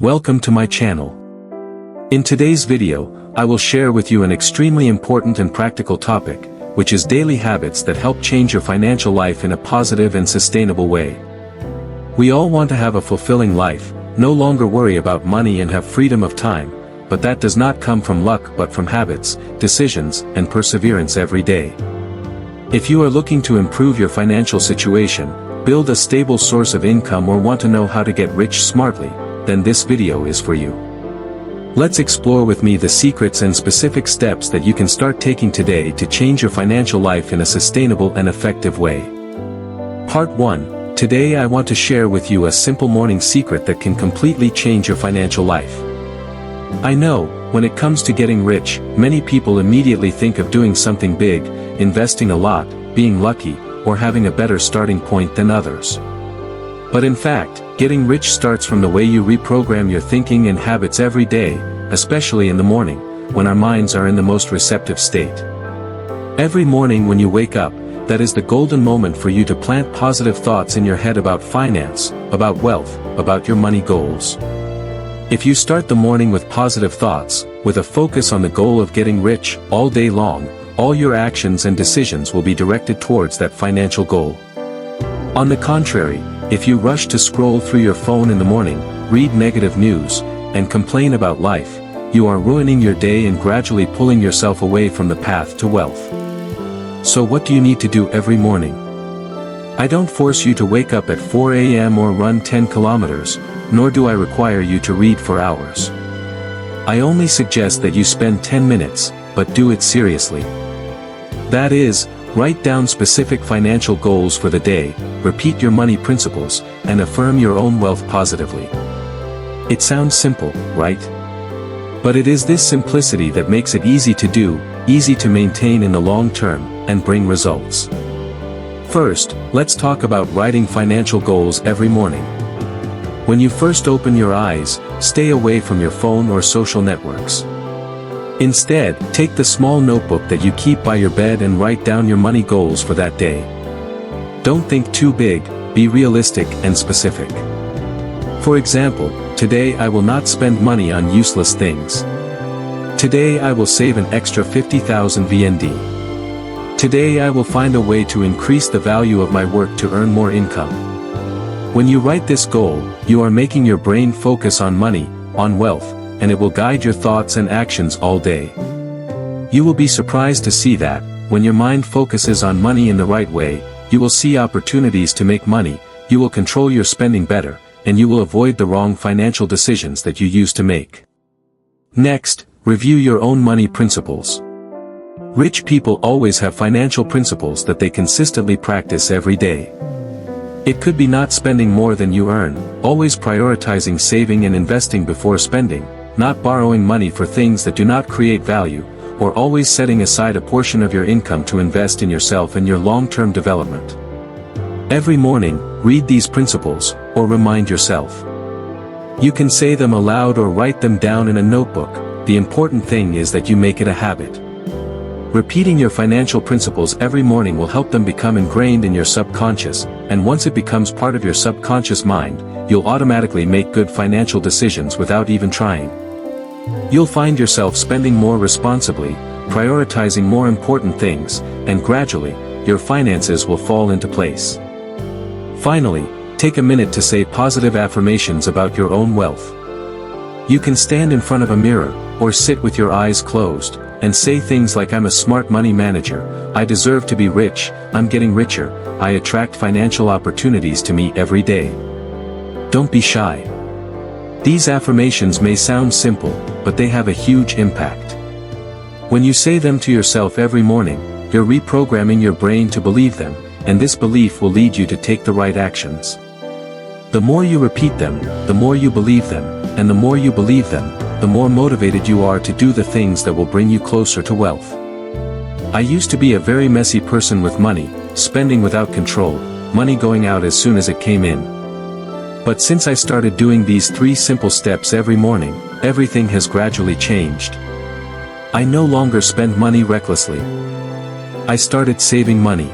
Welcome to my channel. In today's video, I will share with you an extremely important and practical topic, which is daily habits that help change your financial life in a positive and sustainable way. We all want to have a fulfilling life, no longer worry about money and have freedom of time, but that does not come from luck but from habits, decisions, and perseverance every day. If you are looking to improve your financial situation, build a stable source of income or want to know how to get rich smartly, then this video is for you. Let's explore with me the secrets and specific steps that you can start taking today to change your financial life in a sustainable and effective way. Part 1. Today I want to share with you a simple morning secret that can completely change your financial life. I know, when it comes to getting rich, many people immediately think of doing something big, investing a lot, being lucky, or having a better starting point than others. But in fact, getting rich starts from the way you reprogram your thinking and habits every day, especially in the morning, when our minds are in the most receptive state. Every morning when you wake up, that is the golden moment for you to plant positive thoughts in your head about finance, about wealth, about your money goals. If you start the morning with positive thoughts, with a focus on the goal of getting rich, all day long, all your actions and decisions will be directed towards that financial goal. On the contrary, if you rush to scroll through your phone in the morning, read negative news, and complain about life, you are ruining your day and gradually pulling yourself away from the path to wealth. So what do you need to do every morning? I don't force you to wake up at 4 a.m. or run 10 kilometers, nor do I require you to read for hours. I only suggest that you spend 10 minutes, but do it seriously. That is, write down specific financial goals for the day, repeat your money principles, and affirm your own wealth positively. It sounds simple, right? But it is this simplicity that makes it easy to do, easy to maintain in the long term, and bring results. First, let's talk about writing financial goals every morning. When you first open your eyes, stay away from your phone or social networks. Instead, take the small notebook that you keep by your bed and write down your money goals for that day. Don't think too big, be realistic and specific. For example, today I will not spend money on useless things. Today I will save an extra 50,000 VND. Today I will find a way to increase the value of my work to earn more income. When you write this goal, you are making your brain focus on money, on wealth, and it will guide your thoughts and actions all day. You will be surprised to see that, when your mind focuses on money in the right way, you will see opportunities to make money, you will control your spending better, and you will avoid the wrong financial decisions that you used to make. Next, review your own money principles. Rich people always have financial principles that they consistently practice every day. It could be not spending more than you earn, always prioritizing saving and investing before spending, not borrowing money for things that do not create value, or always setting aside a portion of your income to invest in yourself and your long-term development. Every morning, read these principles, or remind yourself. You can say them aloud or write them down in a notebook. The important thing is that you make it a habit. Repeating your financial principles every morning will help them become ingrained in your subconscious, and once it becomes part of your subconscious mind, you'll automatically make good financial decisions without even trying. You'll find yourself spending more responsibly, prioritizing more important things, and gradually, your finances will fall into place. Finally, take a minute to say positive affirmations about your own wealth. You can stand in front of a mirror, or sit with your eyes closed, and say things like I'm a smart money manager, I deserve to be rich, I'm getting richer, I attract financial opportunities to me every day. Don't be shy. These affirmations may sound simple, but they have a huge impact. When you say them to yourself every morning, you're reprogramming your brain to believe them, and this belief will lead you to take the right actions. The more you repeat them, the more you believe them, and the more you believe them, the more motivated you are to do the things that will bring you closer to wealth. I used to be a very messy person with money, spending without control, money going out as soon as it came in. But since I started doing these 3 simple steps every morning, everything has gradually changed. I no longer spend money recklessly. I started saving money.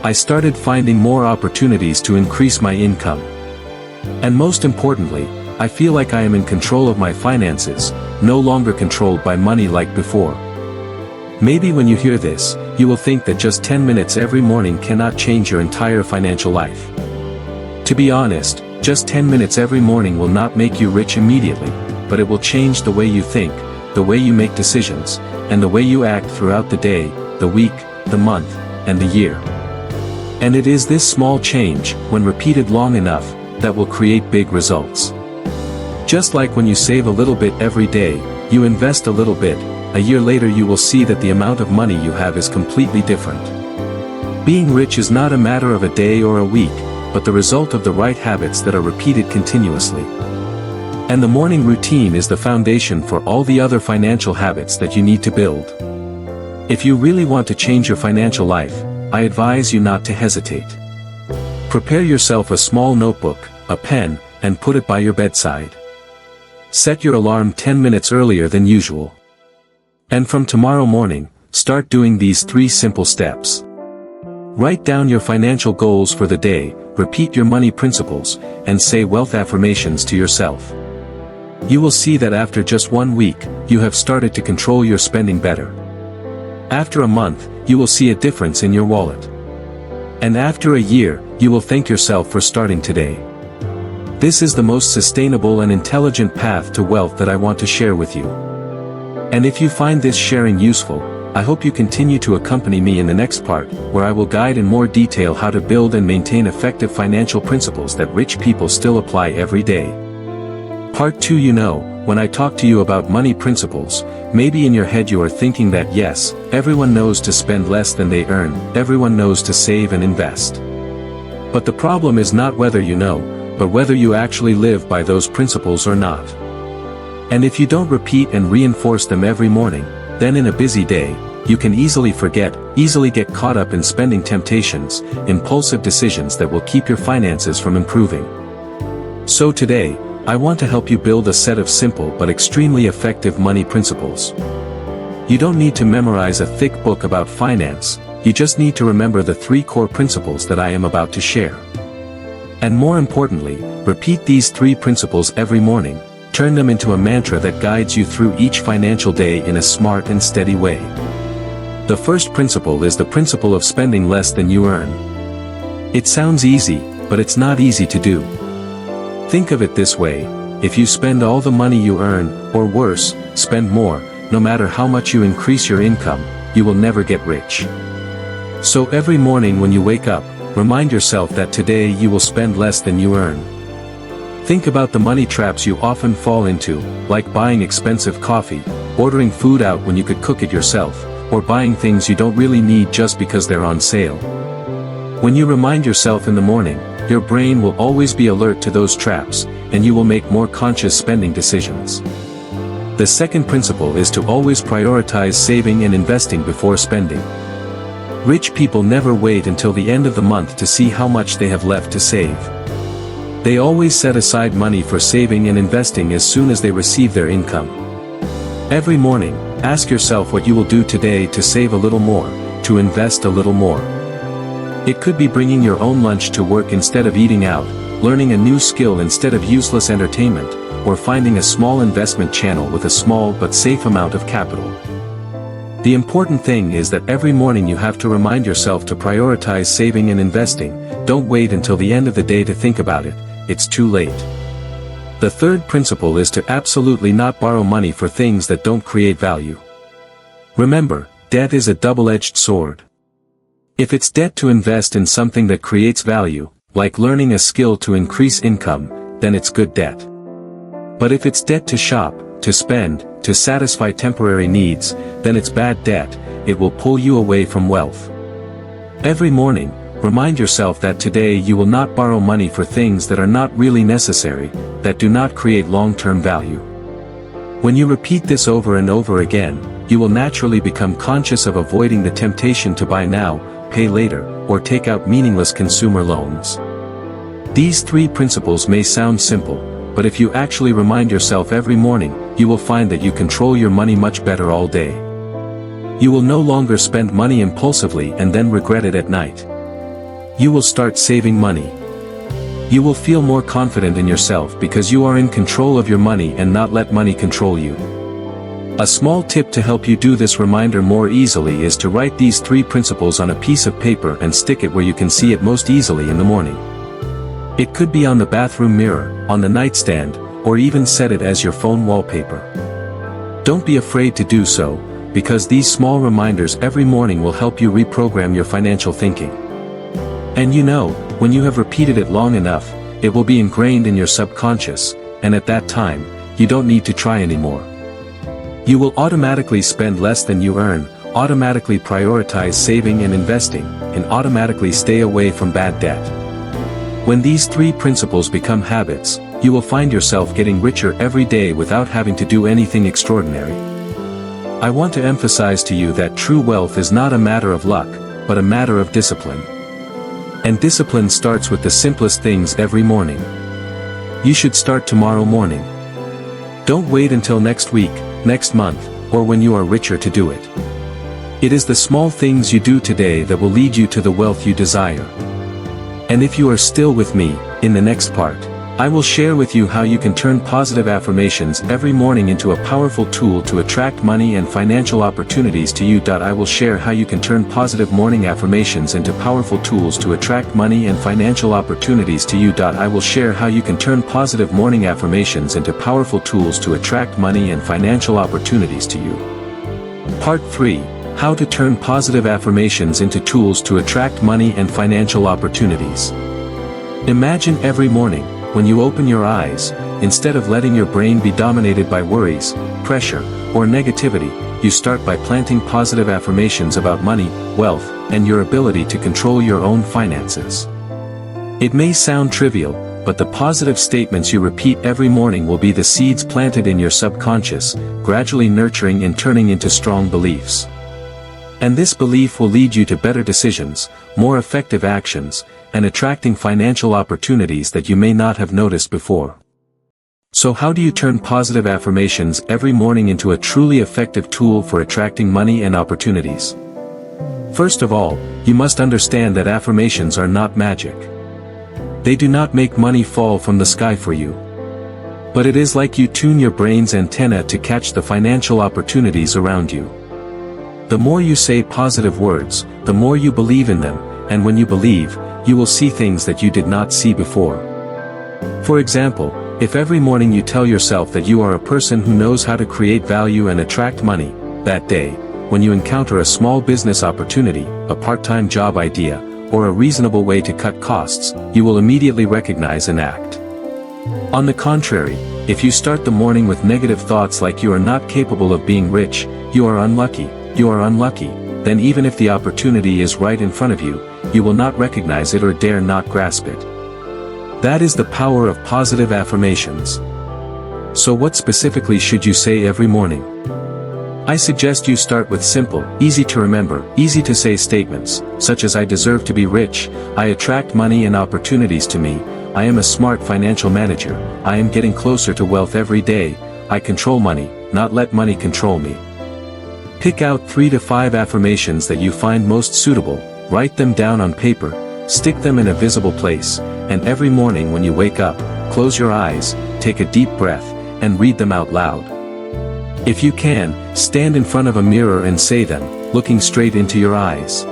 I started finding more opportunities to increase my income. And most importantly, I feel like I am in control of my finances, no longer controlled by money like before. Maybe when you hear this, you will think that just 10 minutes every morning cannot change your entire financial life. To be honest, just 10 minutes every morning will not make you rich immediately, but it will change the way you think, the way you make decisions, and the way you act throughout the day, the week, the month, and the year. And it is this small change, when repeated long enough, that will create big results. Just like when you save a little bit every day, you invest a little bit, a year later you will see that the amount of money you have is completely different. Being rich is not a matter of a day or a week, but the result of the right habits that are repeated continuously. And the morning routine is the foundation for all the other financial habits that you need to build. If you really want to change your financial life, I advise you not to hesitate. Prepare yourself a small notebook, a pen, and put it by your bedside. Set your alarm 10 minutes earlier than usual. And from tomorrow morning, start doing these 3 simple steps. Write down your financial goals for the day, repeat your money principles, and say wealth affirmations to yourself. You will see that after just 1 week, you have started to control your spending better. After a month, you will see a difference in your wallet. And after a year, you will thank yourself for starting today. This is the most sustainable and intelligent path to wealth that I want to share with you. And if you find this sharing useful, I hope you continue to accompany me in the next part, where I will guide in more detail how to build and maintain effective financial principles that rich people still apply every day. Part 2. When I talk to you about money principles, maybe in your head you are thinking that yes, everyone knows to spend less than they earn, everyone knows to save and invest. But the problem is not whether you know, but whether you actually live by those principles or not. And if you don't repeat and reinforce them every morning, then in a busy day, you can easily forget, easily get caught up in spending temptations, impulsive decisions that will keep your finances from improving. So today, I want to help you build a set of simple but extremely effective money principles. You don't need to memorize a thick book about finance, you just need to remember the 3 core principles that I am about to share. And more importantly, repeat these 3 principles every morning. Turn them into a mantra that guides you through each financial day in a smart and steady way. The first principle is the principle of spending less than you earn. It sounds easy, but it's not easy to do. Think of it this way: if you spend all the money you earn, or worse, spend more, no matter how much you increase your income, you will never get rich. So every morning when you wake up, remind yourself that today you will spend less than you earn. Think about the money traps you often fall into, like buying expensive coffee, ordering food out when you could cook it yourself, or buying things you don't really need just because they're on sale. When you remind yourself in the morning, your brain will always be alert to those traps, and you will make more conscious spending decisions. The second principle is to always prioritize saving and investing before spending. Rich people never wait until the end of the month to see how much they have left to save. They always set aside money for saving and investing as soon as they receive their income. Every morning, ask yourself what you will do today to save a little more, to invest a little more. It could be bringing your own lunch to work instead of eating out, learning a new skill instead of useless entertainment, or finding a small investment channel with a small but safe amount of capital. The important thing is that every morning you have to remind yourself to prioritize saving and investing. Don't wait until the end of the day to think about it, it's too late. The third principle is to absolutely not borrow money for things that don't create value. Remember, debt is a double-edged sword. If it's debt to invest in something that creates value, like learning a skill to increase income, then it's good debt. But if it's debt to shop, to spend, to satisfy temporary needs, then it's bad debt, it will pull you away from wealth. Every morning, remind yourself that today you will not borrow money for things that are not really necessary, that do not create long-term value. When you repeat this over and over again, you will naturally become conscious of avoiding the temptation to buy now, pay later, or take out meaningless consumer loans. These 3 principles may sound simple, but if you actually remind yourself every morning, you will find that you control your money much better all day. You will no longer spend money impulsively and then regret it at night. You will start saving money. You will feel more confident in yourself because you are in control of your money and not let money control you. A small tip to help you do this reminder more easily is to write these 3 principles on a piece of paper and stick it where you can see it most easily in the morning. It could be on the bathroom mirror, on the nightstand, or even set it as your phone wallpaper. Don't be afraid to do so, because these small reminders every morning will help you reprogram your financial thinking. And you know, when you have repeated it long enough, it will be ingrained in your subconscious, and at that time, you don't need to try anymore. You will automatically spend less than you earn, automatically prioritize saving and investing, and automatically stay away from bad debt. When these 3 principles become habits, you will find yourself getting richer every day without having to do anything extraordinary. I want to emphasize to you that true wealth is not a matter of luck, but a matter of discipline. And discipline starts with the simplest things every morning. You should start tomorrow morning. Don't wait until next week, next month, or when you are richer to do it. It is the small things you do today that will lead you to the wealth you desire. And if you are still with me, in the next part, I will share with you how you can turn positive affirmations every morning into a powerful tool to attract money and financial opportunities to you. I will share how you can turn positive morning affirmations into powerful tools to attract money and financial opportunities to you. I will share how you can turn positive morning affirmations into powerful tools to attract money and financial opportunities to you. Part 3: How to turn positive affirmations into tools to attract money and financial opportunities. Imagine every morning, when you open your eyes, instead of letting your brain be dominated by worries, pressure, or negativity, you start by planting positive affirmations about money, wealth, and your ability to control your own finances. It may sound trivial, but the positive statements you repeat every morning will be the seeds planted in your subconscious, gradually nurturing and turning into strong beliefs. And this belief will lead you to better decisions, more effective actions, and attracting financial opportunities that you may not have noticed before. So how do you turn positive affirmations every morning into a truly effective tool for attracting money and opportunities? First of all, you must understand that affirmations are not magic. They do not make money fall from the sky for you. But it is like you tune your brain's antenna to catch the financial opportunities around you. The more you say positive words, the more you believe in them, and when you believe, you will see things that you did not see before. For example, if every morning you tell yourself that you are a person who knows how to create value and attract money, that day, when you encounter a small business opportunity, a part-time job idea, or a reasonable way to cut costs, you will immediately recognize and act. On the contrary, if you start the morning with negative thoughts like you are not capable of being rich, you are unlucky, then even if the opportunity is right in front of you, you will not recognize it or dare not grasp it. That is the power of positive affirmations. So what specifically should you say every morning? I suggest you start with simple, easy to remember, easy to say statements, such as I deserve to be rich, I attract money and opportunities to me, I am a smart financial manager, I am getting closer to wealth every day, I control money, not let money control me. Pick out 3 to 5 affirmations that you find most suitable, write them down on paper, stick them in a visible place, and every morning when you wake up, close your eyes, take a deep breath, and read them out loud. If you can, stand in front of a mirror and say them, looking straight into your eyes.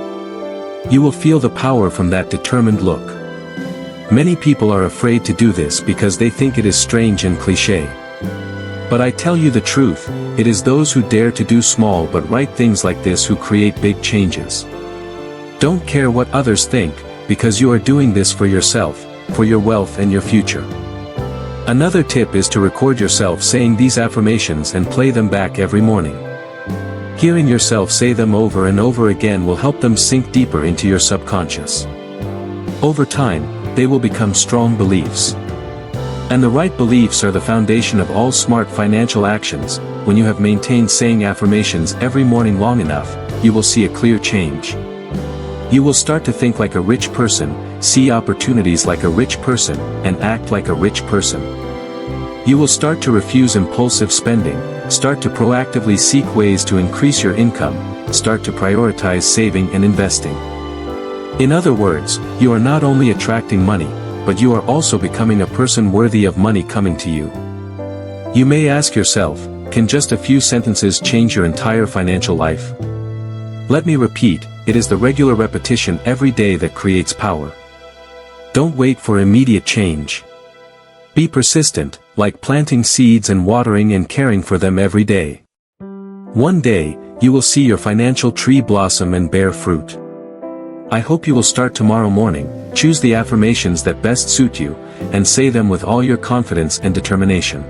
You will feel the power from that determined look. Many people are afraid to do this because they think it is strange and cliché. But I tell you the truth, it is those who dare to do small but right things like this who create big changes. Don't care what others think, because you are doing this for yourself, for your wealth and your future. Another tip is to record yourself saying these affirmations and play them back every morning. Hearing yourself say them over and over again will help them sink deeper into your subconscious. Over time, they will become strong beliefs. And the right beliefs are the foundation of all smart financial actions. When you have maintained saying affirmations every morning long enough, you will see a clear change. You will start to think like a rich person, see opportunities like a rich person, and act like a rich person. You will start to refuse impulsive spending, start to proactively seek ways to increase your income, start to prioritize saving and investing. In other words, you are not only attracting money, but you are also becoming a person worthy of money coming to you. You may ask yourself, can just a few sentences change your entire financial life? Let me repeat, it is the regular repetition every day that creates power. Don't wait for immediate change. Be persistent, like planting seeds and watering and caring for them every day. One day, you will see your financial tree blossom and bear fruit. I hope you will start tomorrow morning, choose the affirmations that best suit you, and say them with all your confidence and determination.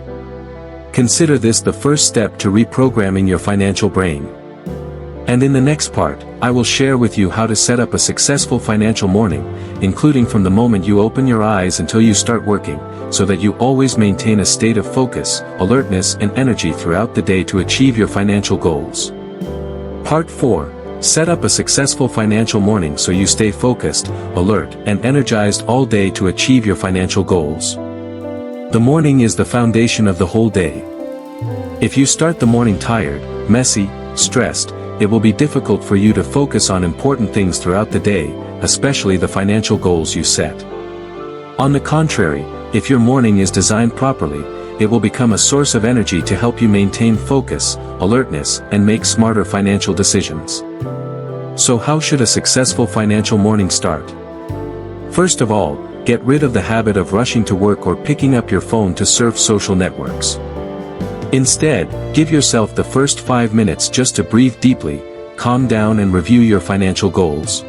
Consider this the first step to reprogramming your financial brain. And in the next part, I will share with you how to set up a successful financial morning, including from the moment you open your eyes until you start working, so that you always maintain a state of focus, alertness and energy throughout the day to achieve your financial goals. Part 4. Set up a successful financial morning so you stay focused, alert, and energized all day to achieve your financial goals. The morning is the foundation of the whole day. If you start the morning tired, messy, stressed, it will be difficult for you to focus on important things throughout the day, especially the financial goals you set. On the contrary, if your morning is designed properly, it will become a source of energy to help you maintain focus, alertness, and make smarter financial decisions. So how should a successful financial morning start? First of all, get rid of the habit of rushing to work or picking up your phone to surf social networks. Instead, give yourself the first 5 minutes just to breathe deeply, calm down and review your financial goals.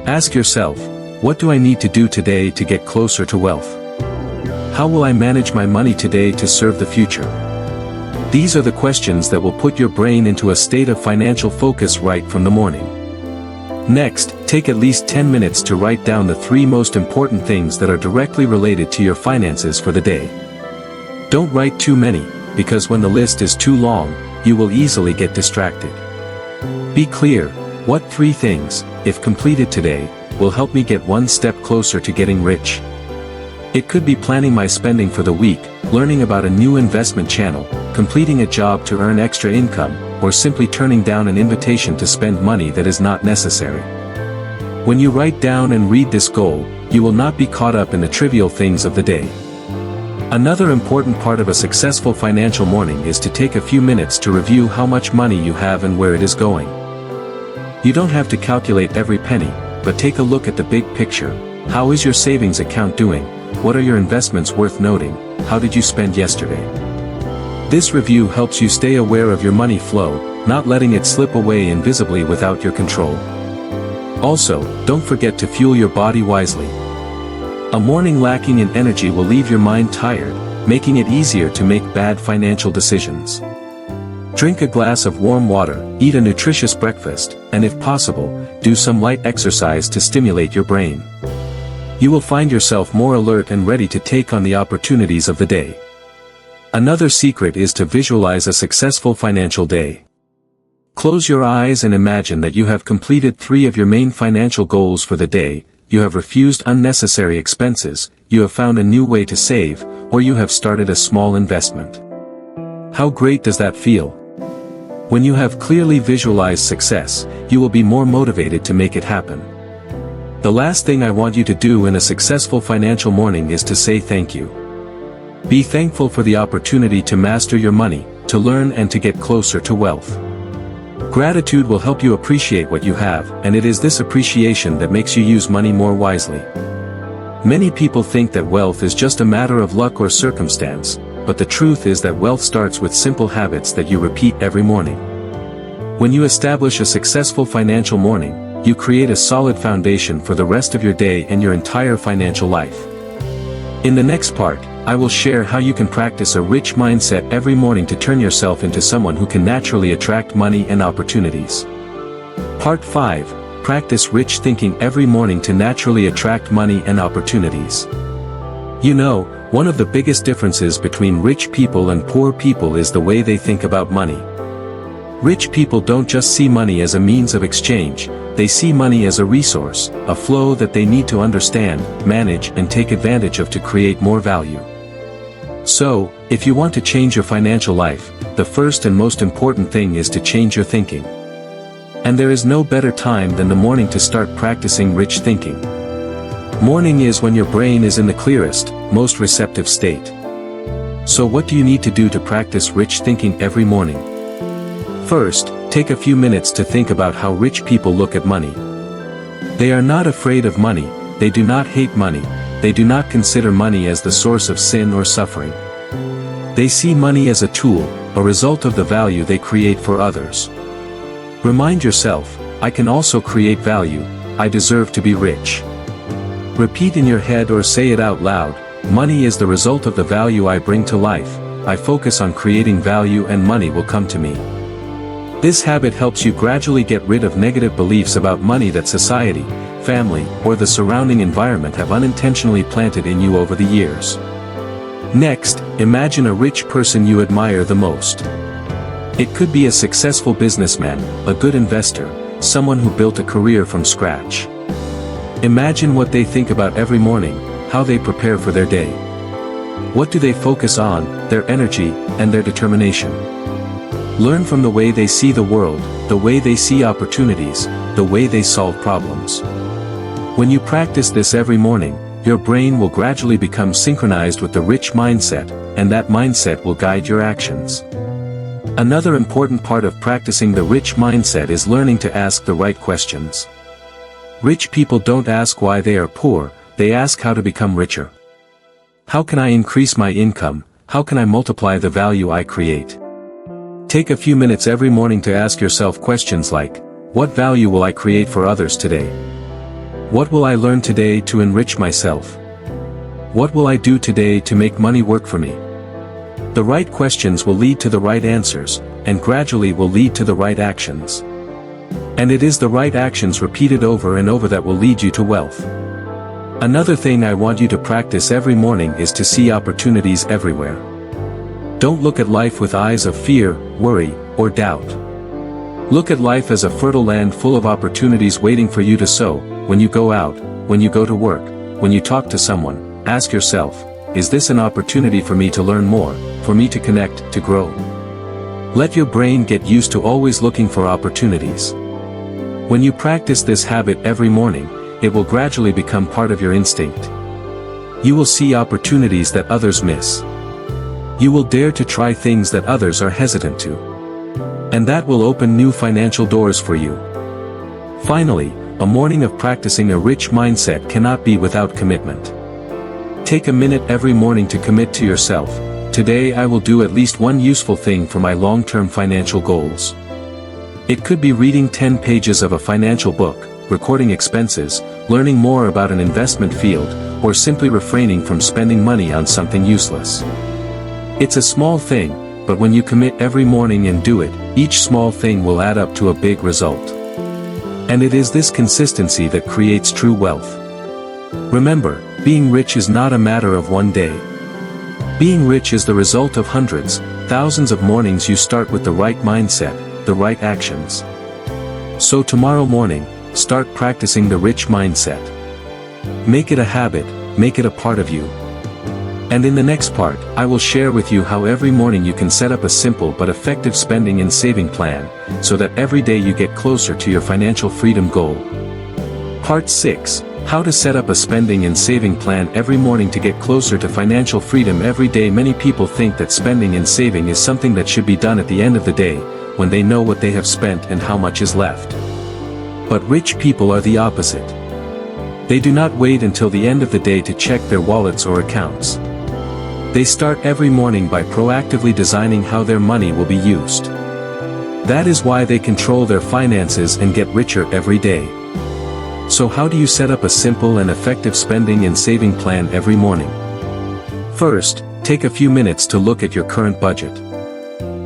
Ask yourself, what do I need to do today to get closer to wealth? How will I manage my money today to serve the future? These are the questions that will put your brain into a state of financial focus right from the morning. Next, take at least 10 minutes to write down the 3 most important things that are directly related to your finances for the day. Don't write too many, because when the list is too long, you will easily get distracted. Be clear, what 3 things, if completed today, will help me get one step closer to getting rich? It could be planning my spending for the week, learning about a new investment channel, completing a job to earn extra income, or simply turning down an invitation to spend money that is not necessary. When you write down and read this goal, you will not be caught up in the trivial things of the day. Another important part of a successful financial morning is to take a few minutes to review how much money you have and where it is going. You don't have to calculate every penny, but take a look at the big picture. How is your savings account doing? What are your investments worth noting? How did you spend yesterday? This review helps you stay aware of your money flow, not letting it slip away invisibly without your control. Also, don't forget to fuel your body wisely. A morning lacking in energy will leave your mind tired, making it easier to make bad financial decisions. Drink a glass of warm water, eat a nutritious breakfast, and if possible, do some light exercise to stimulate your brain. You will find yourself more alert and ready to take on the opportunities of the day. Another secret is to visualize a successful financial day. Close your eyes and imagine that you have completed 3 of your main financial goals for the day. You have refused unnecessary expenses, you have found a new way to save, or you have started a small investment. How great does that feel? When you have clearly visualized success, you will be more motivated to make it happen. The last thing I want you to do in a successful financial morning is to say thank you. Be thankful for the opportunity to master your money, to learn and to get closer to wealth. Gratitude will help you appreciate what you have, and it is this appreciation that makes you use money more wisely. Many people think that wealth is just a matter of luck or circumstance, but the truth is that wealth starts with simple habits that you repeat every morning. When you establish a successful financial morning, you create a solid foundation for the rest of your day and your entire financial life. In the next part, I will share how you can practice a rich mindset every morning to turn yourself into someone who can naturally attract money and opportunities. Part 5. Practice rich thinking every morning to naturally attract money and opportunities. You know, one of the biggest differences between rich people and poor people is the way they think about money. Rich people don't just see money as a means of exchange, they see money as a resource, a flow that they need to understand, manage and take advantage of to create more value. So, if you want to change your financial life, the first and most important thing is to change your thinking. And there is no better time than the morning to start practicing rich thinking. Morning is when your brain is in the clearest, most receptive state. So what do you need to do to practice rich thinking every morning? First, take a few minutes to think about how rich people look at money. They are not afraid of money, they do not hate money, they do not consider money as the source of sin or suffering. They see money as a tool, a result of the value they create for others. Remind yourself, I can also create value, I deserve to be rich. Repeat in your head or say it out loud, money is the result of the value I bring to life, I focus on creating value and money will come to me. This habit helps you gradually get rid of negative beliefs about money that society, family, or the surrounding environment have unintentionally planted in you over the years. Next, imagine a rich person you admire the most. It could be a successful businessman, a good investor, someone who built a career from scratch. Imagine what they think about every morning, how they prepare for their day. What do they focus on, their energy, and their determination? Learn from the way they see the world, the way they see opportunities, the way they solve problems. When you practice this every morning, your brain will gradually become synchronized with the rich mindset, and that mindset will guide your actions. Another important part of practicing the rich mindset is learning to ask the right questions. Rich people don't ask why they are poor, they ask how to become richer. How can I increase my income? How can I multiply the value I create? Take a few minutes every morning to ask yourself questions like, what value will I create for others today? What will I learn today to enrich myself? What will I do today to make money work for me? The right questions will lead to the right answers, and gradually will lead to the right actions. And it is the right actions repeated over and over that will lead you to wealth. Another thing I want you to practice every morning is to see opportunities everywhere. Don't look at life with eyes of fear, worry, or doubt. Look at life as a fertile land full of opportunities waiting for you to sow. When you go out, when you go to work, when you talk to someone, ask yourself, is this an opportunity for me to learn more, for me to connect, to grow? Let your brain get used to always looking for opportunities. When you practice this habit every morning, it will gradually become part of your instinct. You will see opportunities that others miss. You will dare to try things that others are hesitant to. And that will open new financial doors for you. Finally, a morning of practicing a rich mindset cannot be without commitment. Take a minute every morning to commit to yourself, today I will do at least one useful thing for my long-term financial goals. It could be reading 10 pages of a financial book, recording expenses, learning more about an investment field, or simply refraining from spending money on something useless. It's a small thing, but when you commit every morning and do it, each small thing will add up to a big result. And it is this consistency that creates true wealth. Remember, being rich is not a matter of one day. Being rich is the result of hundreds, thousands of mornings you start with the right mindset, the right actions. So tomorrow morning, start practicing the rich mindset. Make it a habit, make it a part of you. And in the next part, I will share with you how every morning you can set up a simple but effective spending and saving plan, so that every day you get closer to your financial freedom goal. Part 6. How to set up a spending and saving plan every morning to get closer to financial freedom every day. Many people think that spending and saving is something that should be done at the end of the day, when they know what they have spent and how much is left. But rich people are the opposite. They do not wait until the end of the day to check their wallets or accounts. They start every morning by proactively designing how their money will be used. That is why they control their finances and get richer every day. So how do you set up a simple and effective spending and saving plan every morning? First, take a few minutes to look at your current budget.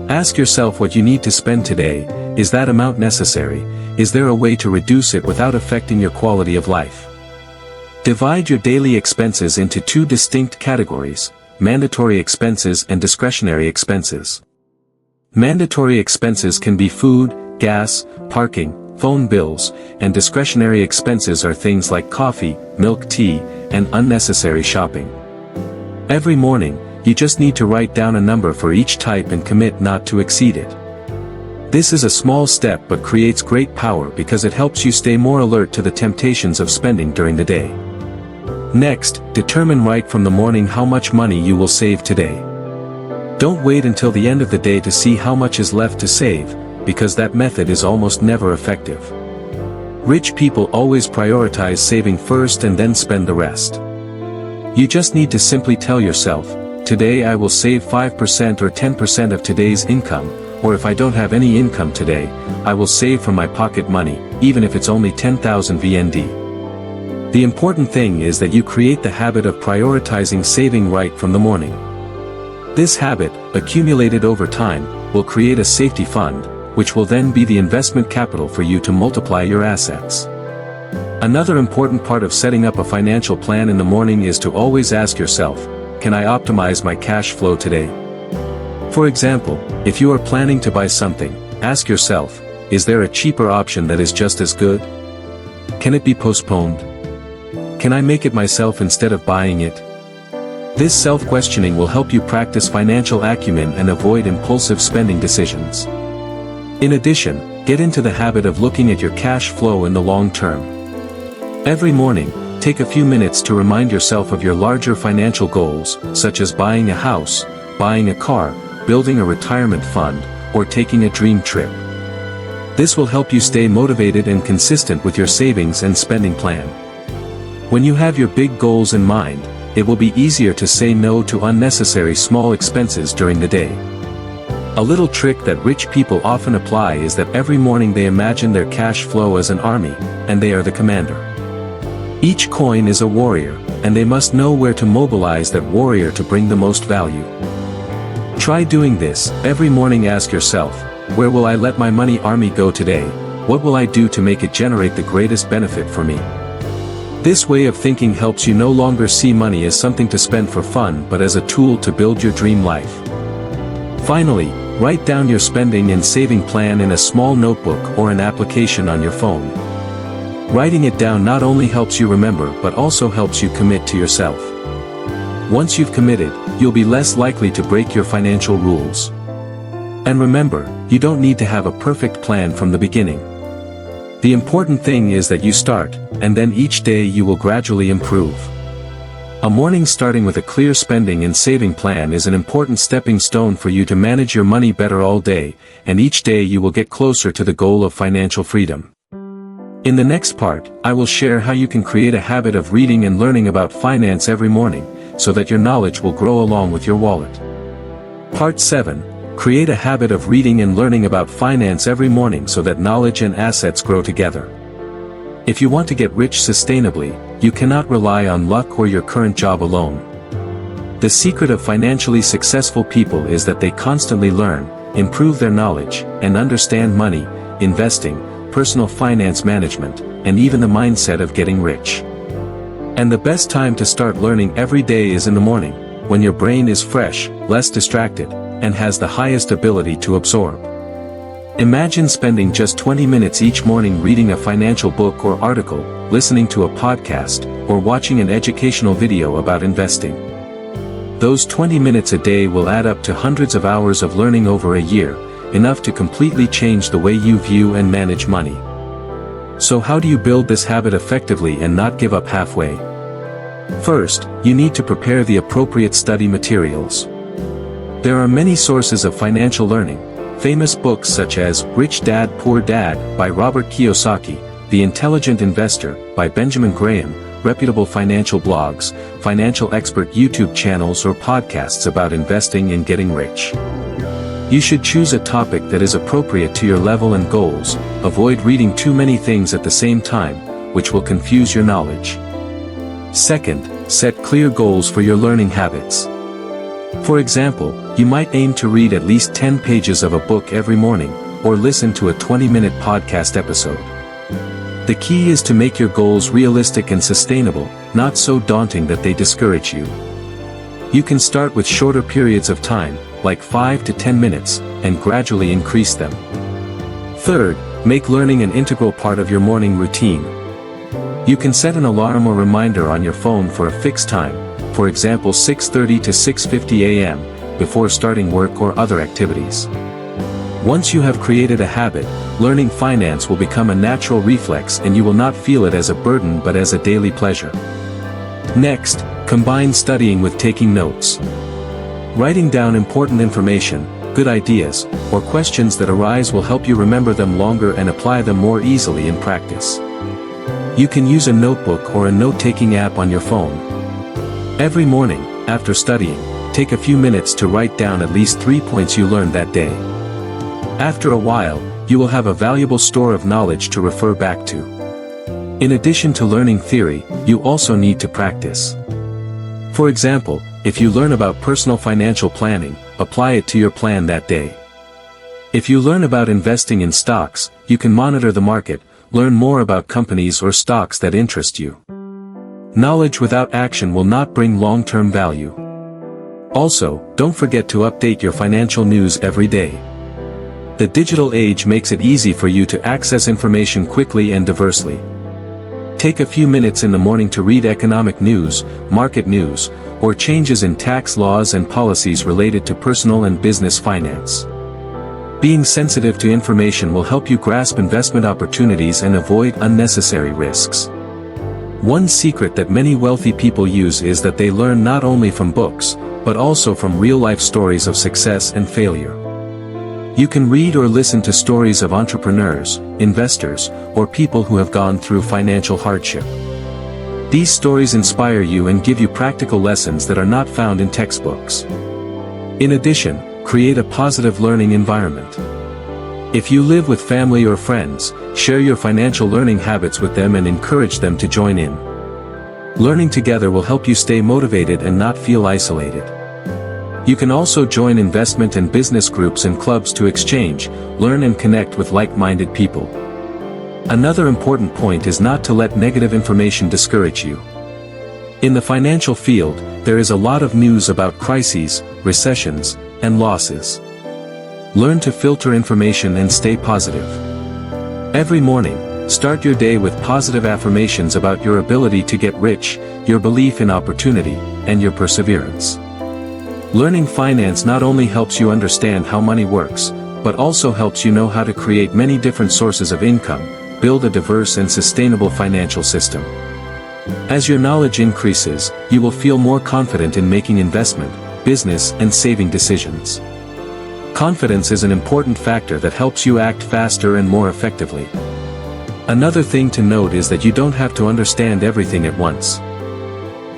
Ask yourself what you need to spend today. Is that amount necessary? Is there a way to reduce it without affecting your quality of life? Divide your daily expenses into two distinct categories: mandatory expenses and discretionary expenses. Mandatory expenses can be food, gas, parking, phone bills, and discretionary expenses are things like coffee, milk tea, and unnecessary shopping. Every morning, you just need to write down a number for each type and commit not to exceed it. This is a small step but creates great power because it helps you stay more alert to the temptations of spending during the day. Next, determine right from the morning how much money you will save today. Don't wait until the end of the day to see how much is left to save, because that method is almost never effective. Rich people always prioritize saving first and then spend the rest. You just need to simply tell yourself, today I will save 5% or 10% of today's income, or if I don't have any income today, I will save from my pocket money, even if it's only 10,000 VND. The important thing is that you create the habit of prioritizing saving right from the morning. This habit, accumulated over time, will create a safety fund, which will then be the investment capital for you to multiply your assets. Another important part of setting up a financial plan in the morning is to always ask yourself, can I optimize my cash flow today? For example, if you are planning to buy something, ask yourself, is there a cheaper option that is just as good? Can it be postponed? Can I make it myself instead of buying it? This self-questioning will help you practice financial acumen and avoid impulsive spending decisions. In addition, get into the habit of looking at your cash flow in the long term. Every morning, take a few minutes to remind yourself of your larger financial goals, such as buying a house, buying a car, building a retirement fund, or taking a dream trip. This will help you stay motivated and consistent with your savings and spending plan. When you have your big goals in mind, it will be easier to say no to unnecessary small expenses during the day. A little trick that rich people often apply is that every morning they imagine their cash flow as an army, and they are the commander. Each coin is a warrior, and they must know where to mobilize that warrior to bring the most value. Try doing this. Every morning ask yourself, where will I let my money army go today? What will I do to make it generate the greatest benefit for me? This way of thinking helps you no longer see money as something to spend for fun but as a tool to build your dream life. Finally, write down your spending and saving plan in a small notebook or an application on your phone. Writing it down not only helps you remember but also helps you commit to yourself. Once you've committed, you'll be less likely to break your financial rules. And remember, you don't need to have a perfect plan from the beginning. The important thing is that you start, and then each day you will gradually improve. A morning starting with a clear spending and saving plan is an important stepping stone for you to manage your money better all day, and each day you will get closer to the goal of financial freedom. In the next part, I will share how you can create a habit of reading and learning about finance every morning, so that your knowledge will grow along with your wallet. Part 7. Create a habit of reading and learning about finance every morning so that knowledge and assets grow together. If you want to get rich sustainably, you cannot rely on luck or your current job alone. The secret of financially successful people is that they constantly learn, improve their knowledge, and understand money, investing, personal finance management, and even the mindset of getting rich. And the best time to start learning every day is in the morning, when your brain is fresh, less distracted, and has the highest ability to absorb. Imagine spending just 20 minutes each morning reading a financial book or article, listening to a podcast, or watching an educational video about investing. Those 20 minutes a day will add up to hundreds of hours of learning over a year, enough to completely change the way you view and manage money. So how do you build this habit effectively and not give up halfway? First, you need to prepare the appropriate study materials. There are many sources of financial learning. Famous books such as Rich Dad Poor Dad by Robert Kiyosaki, The Intelligent Investor by Benjamin Graham, reputable financial blogs, financial expert YouTube channels or podcasts about investing and getting rich. You should choose a topic that is appropriate to your level and goals. Avoid reading too many things at the same time, which will confuse your knowledge. Second, set clear goals for your learning habits. For example, you might aim to read at least 10 pages of a book every morning, or listen to a 20-minute podcast episode. The key is to make your goals realistic and sustainable, not so daunting that they discourage you. You can start with shorter periods of time, like 5 to 10 minutes, and gradually increase them. Third, make learning an integral part of your morning routine. You can set an alarm or reminder on your phone for a fixed time, for example 6:30 to 6:50 a.m., before starting work or other activities. Once you have created a habit, learning finance will become a natural reflex and you will not feel it as a burden but as a daily pleasure. Next, combine studying with taking notes. Writing down important information, good ideas, or questions that arise will help you remember them longer and apply them more easily in practice. You can use a notebook or a note-taking app on your phone. Every morning, after studying, take a few minutes to write down at least 3 points you learned that day. After a while, you will have a valuable store of knowledge to refer back to. In addition to learning theory, you also need to practice. For example, if you learn about personal financial planning, apply it to your plan that day. If you learn about investing in stocks, you can monitor the market, learn more about companies or stocks that interest you. Knowledge without action will not bring long-term value. Also, don't forget to update your financial news every day. The digital age makes it easy for you to access information quickly and diversely. Take a few minutes in the morning to read economic news, market news, or changes in tax laws and policies related to personal and business finance. Being sensitive to information will help you grasp investment opportunities and avoid unnecessary risks. One secret that many wealthy people use is that they learn not only from books, but also from real-life stories of success and failure. You can read or listen to stories of entrepreneurs, investors, or people who have gone through financial hardship. These stories inspire you and give you practical lessons that are not found in textbooks. In addition, create a positive learning environment. If you live with family or friends, share your financial learning habits with them and encourage them to join in. Learning together will help you stay motivated and not feel isolated. You can also join investment and business groups and clubs to exchange, learn and connect with like-minded people. Another important point is not to let negative information discourage you. In the financial field, there is a lot of news about crises, recessions, and losses. Learn to filter information and stay positive. Every morning, start your day with positive affirmations about your ability to get rich, your belief in opportunity, and your perseverance. Learning finance not only helps you understand how money works, but also helps you know how to create many different sources of income, build a diverse and sustainable financial system. As your knowledge increases, you will feel more confident in making investment, business, and saving decisions. Confidence is an important factor that helps you act faster and more effectively. Another thing to note is that you don't have to understand everything at once.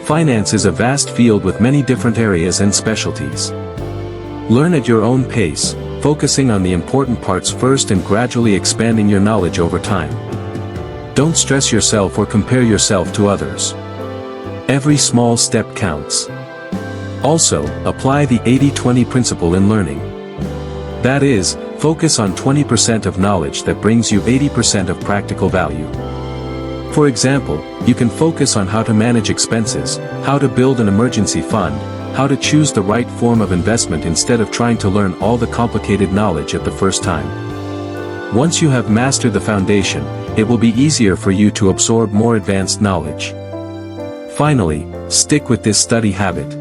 Finance is a vast field with many different areas and specialties. Learn at your own pace, focusing on the important parts first and gradually expanding your knowledge over time. Don't stress yourself or compare yourself to others. Every small step counts. Also, apply the 80-20 principle in learning. That is, focus on 20% of knowledge that brings you 80% of practical value. For example, you can focus on how to manage expenses, how to build an emergency fund, how to choose the right form of investment instead of trying to learn all the complicated knowledge at the first time. Once you have mastered the foundation, it will be easier for you to absorb more advanced knowledge. Finally, stick with this study habit.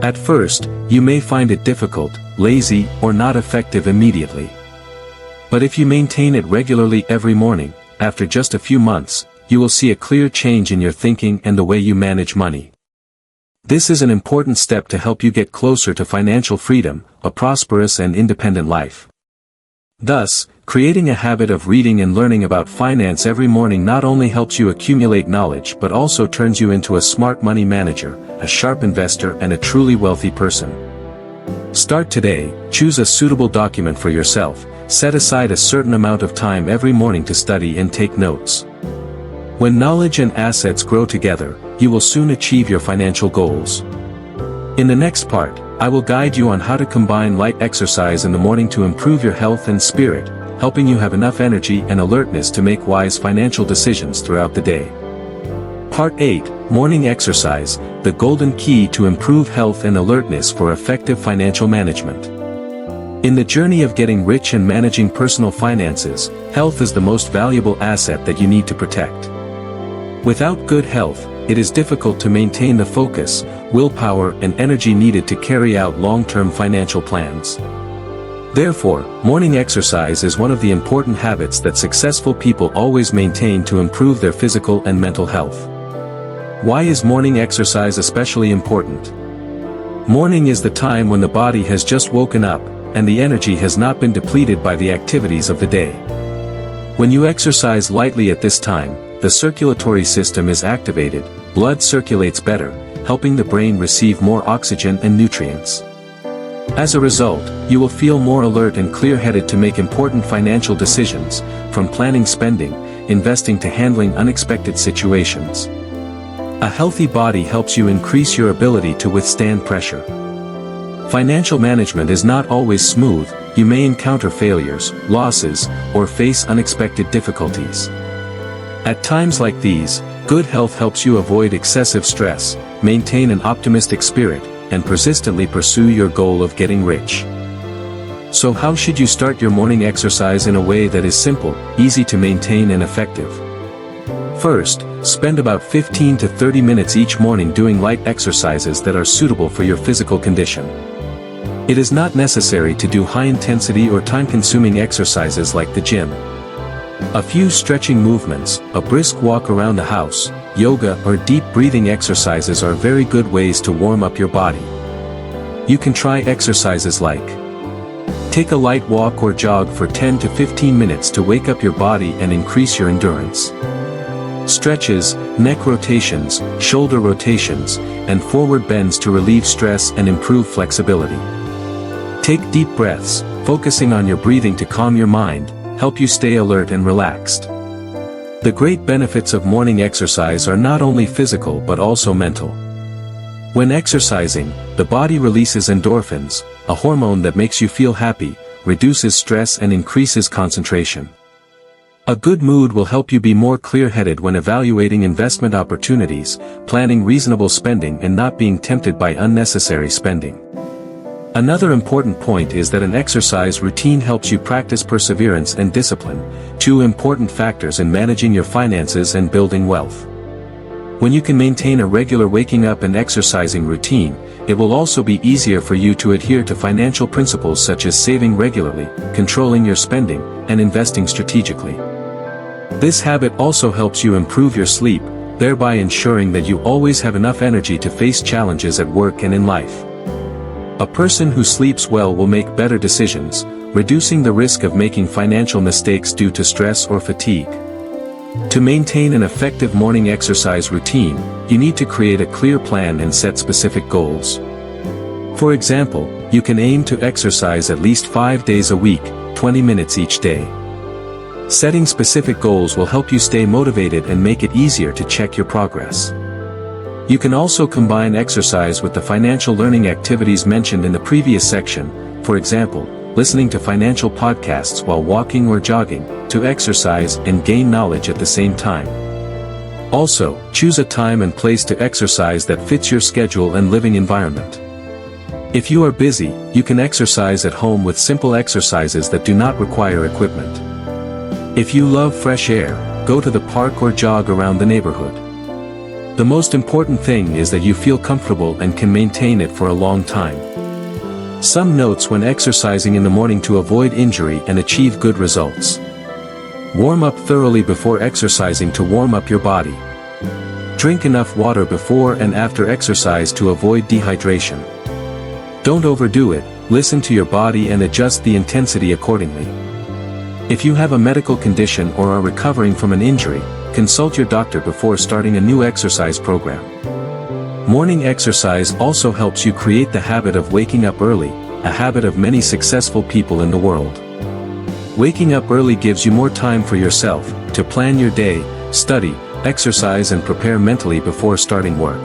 At first, you may find it difficult, lazy, or not effective immediately. But if you maintain it regularly every morning, after just a few months, you will see a clear change in your thinking and the way you manage money. This is an important step to help you get closer to financial freedom, a prosperous and independent life. Thus, creating a habit of reading and learning about finance every morning not only helps you accumulate knowledge but also turns you into a smart money manager, a sharp investor, and a truly wealthy person. Start today, choose a suitable document for yourself, set aside a certain amount of time every morning to study and take notes. When knowledge and assets grow together, you will soon achieve your financial goals. In the next part, I will guide you on how to combine light exercise in the morning to improve your health and spirit, helping you have enough energy and alertness to make wise financial decisions throughout the day. Part 8, Morning Exercise, the Golden Key to Improve Health and Alertness for Effective Financial Management. In the journey of getting rich and managing personal finances, health is the most valuable asset that you need to protect. Without good health, it is difficult to maintain the focus, willpower, and energy needed to carry out long-term financial plans. Therefore, morning exercise is one of the important habits that successful people always maintain to improve their physical and mental health. Why is morning exercise especially important? Morning is the time when the body has just woken up, and the energy has not been depleted by the activities of the day. When you exercise lightly at this time, the circulatory system is activated, blood circulates better, helping the brain receive more oxygen and nutrients. As a result, you will feel more alert and clear-headed to make important financial decisions, from planning spending, investing to handling unexpected situations. A healthy body helps you increase your ability to withstand pressure. Financial management is not always smooth. You may encounter failures, losses, or face unexpected difficulties. At times like these, good health helps you avoid excessive stress, maintain an optimistic spirit, and persistently pursue your goal of getting rich. So how should you start your morning exercise in a way that is simple, easy to maintain and effective? First, spend about 15 to 30 minutes each morning doing light exercises that are suitable for your physical condition. It is not necessary to do high-intensity or time-consuming exercises like the gym. A few stretching movements, a brisk walk around the house, yoga or deep breathing exercises are very good ways to warm up your body. You can try exercises like: take a light walk or jog for 10 to 15 minutes to wake up your body and increase your endurance. Stretches, neck rotations, shoulder rotations, and forward bends to relieve stress and improve flexibility. Take deep breaths, focusing on your breathing to calm your mind, help you stay alert and relaxed. The great benefits of morning exercise are not only physical but also mental. When exercising, the body releases endorphins, a hormone that makes you feel happy, reduces stress and increases concentration. A good mood will help you be more clear-headed when evaluating investment opportunities, planning reasonable spending and not being tempted by unnecessary spending. Another important point is that an exercise routine helps you practice perseverance and discipline, two important factors in managing your finances and building wealth. When you can maintain a regular waking up and exercising routine, it will also be easier for you to adhere to financial principles such as saving regularly, controlling your spending, and investing strategically. This habit also helps you improve your sleep, thereby ensuring that you always have enough energy to face challenges at work and in life. A person who sleeps well will make better decisions, reducing the risk of making financial mistakes due to stress or fatigue. To maintain an effective morning exercise routine, you need to create a clear plan and set specific goals. For example, you can aim to exercise at least 5 days a week, 20 minutes each day. Setting specific goals will help you stay motivated and make it easier to check your progress. You can also combine exercise with the financial learning activities mentioned in the previous section, for example, listening to financial podcasts while walking or jogging, to exercise and gain knowledge at the same time. Also, choose a time and place to exercise that fits your schedule and living environment. If you are busy, you can exercise at home with simple exercises that do not require equipment. If you love fresh air, go to the park or jog around the neighborhood. The most important thing is that you feel comfortable and can maintain it for a long time. Some notes when exercising in the morning to avoid injury and achieve good results. Warm up thoroughly before exercising to warm up your body. Drink enough water before and after exercise to avoid dehydration. Don't overdo it, listen to your body and adjust the intensity accordingly. If you have a medical condition or are recovering from an injury, consult your doctor before starting a new exercise program. Morning exercise also helps you create the habit of waking up early, a habit of many successful people in the world. Waking up early gives you more time for yourself, to plan your day, study, exercise and prepare mentally before starting work.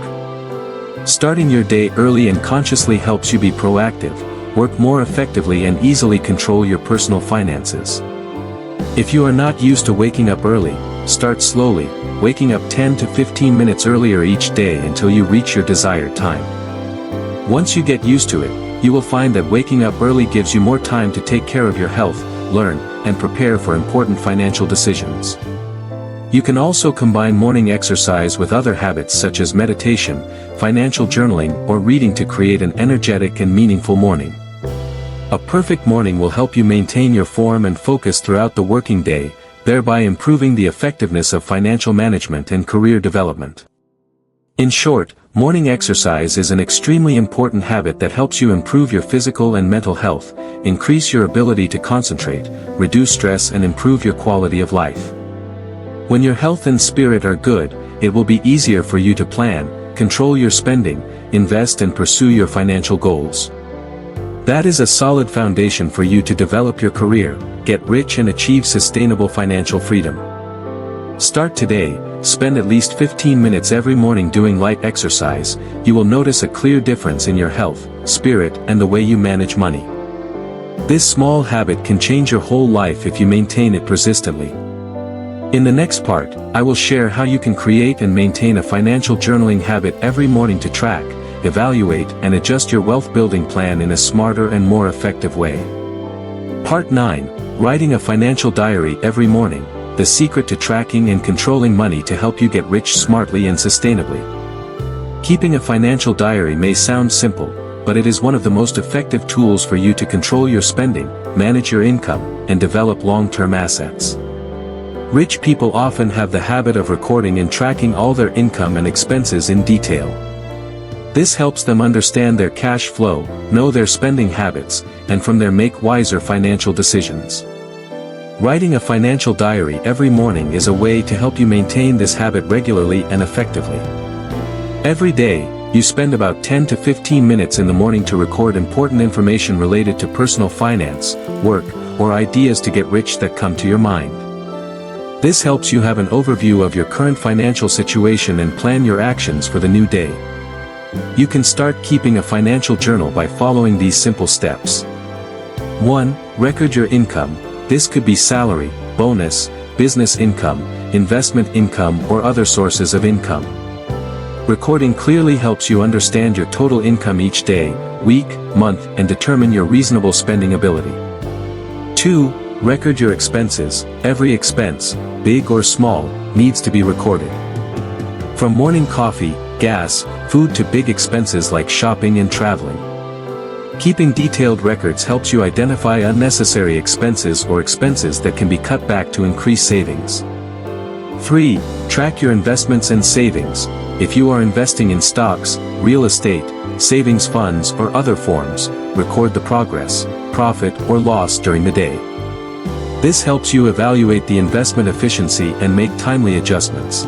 Starting your day early and consciously helps you be proactive, work more effectively and easily control your personal finances. If you are not used to waking up early, start slowly, waking up 10 to 15 minutes earlier each day until you reach your desired time. Once you get used to it, you will find that waking up early gives you more time to take care of your health, learn, and prepare for important financial decisions. You can also combine morning exercise with other habits such as meditation, financial journaling, or reading to create an energetic and meaningful morning. A perfect morning will help you maintain your form and focus throughout the working day, thereby improving the effectiveness of financial management and career development. In short, morning exercise is an extremely important habit that helps you improve your physical and mental health, increase your ability to concentrate, reduce stress and improve your quality of life. When your health and spirit are good, it will be easier for you to plan, control your spending, invest and pursue your financial goals. That is a solid foundation for you to develop your career, get rich and achieve sustainable financial freedom. Start today, spend at least 15 minutes every morning doing light exercise. You will notice a clear difference in your health, spirit and the way you manage money. This small habit can change your whole life if you maintain it persistently. In the next part, I will share how you can create and maintain a financial journaling habit every morning to track, evaluate and adjust your wealth building plan in a smarter and more effective way. Part 9, Writing a Financial Diary Every Morning, the secret to tracking and controlling money to help you get rich smartly and sustainably. Keeping a financial diary may sound simple, but it is one of the most effective tools for you to control your spending, manage your income, and develop long-term assets. Rich people often have the habit of recording and tracking all their income and expenses in detail. This helps them understand their cash flow, know their spending habits, and from there make wiser financial decisions. Writing a financial diary every morning is a way to help you maintain this habit regularly and effectively. Every day, you spend about 10 to 15 minutes in the morning to record important information related to personal finance, work, or ideas to get rich that come to your mind. This helps you have an overview of your current financial situation and plan your actions for the new day. You can start keeping a financial journal by following these simple steps. 1. Record your income. This could be salary, bonus, business income, investment income or other sources of income. Recording clearly helps you understand your total income each day, week, month and determine your reasonable spending ability. 2. Record your expenses. Every expense, big or small, needs to be recorded. From morning coffee, gas, food to big expenses like shopping and traveling. Keeping detailed records helps you identify unnecessary expenses or expenses that can be cut back to increase savings. 3. Track your investments and savings. If you are investing in stocks, real estate, savings funds or other forms, record the progress, profit or loss during the day. This helps you evaluate the investment efficiency and make timely adjustments.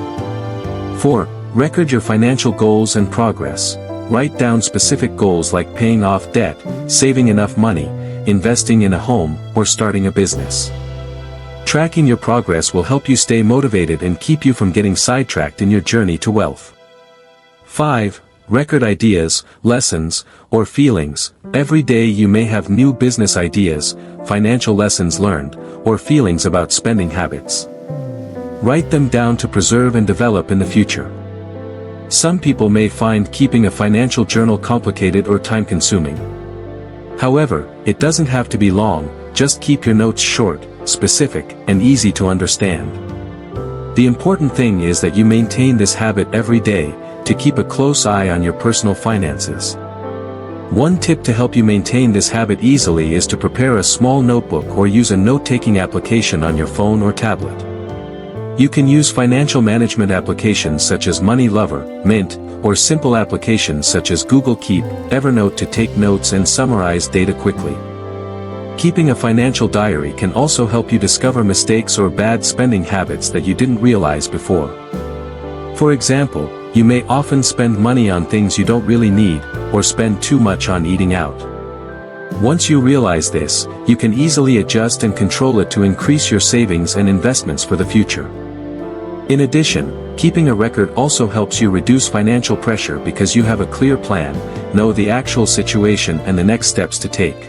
4. Record your financial goals and progress. Write down specific goals like paying off debt, saving enough money, investing in a home, or starting a business. Tracking your progress will help you stay motivated and keep you from getting sidetracked in your journey to wealth. 5. Record ideas, lessons, or feelings. Every day you may have new business ideas, financial lessons learned, or feelings about spending habits. Write them down to preserve and develop in the future. Some people may find keeping a financial journal complicated or time-consuming. However, it doesn't have to be long, just keep your notes short, specific, and easy to understand. The important thing is that you maintain this habit every day, to keep a close eye on your personal finances. One tip to help you maintain this habit easily is to prepare a small notebook or use a note-taking application on your phone or tablet. You can use financial management applications such as Money Lover, Mint, or simple applications such as Google Keep, Evernote to take notes and summarize data quickly. Keeping a financial diary can also help you discover mistakes or bad spending habits that you didn't realize before. For example, you may often spend money on things you don't really need, or spend too much on eating out. Once you realize this, you can easily adjust and control it to increase your savings and investments for the future. In addition, keeping a record also helps you reduce financial pressure because you have a clear plan, know the actual situation and the next steps to take.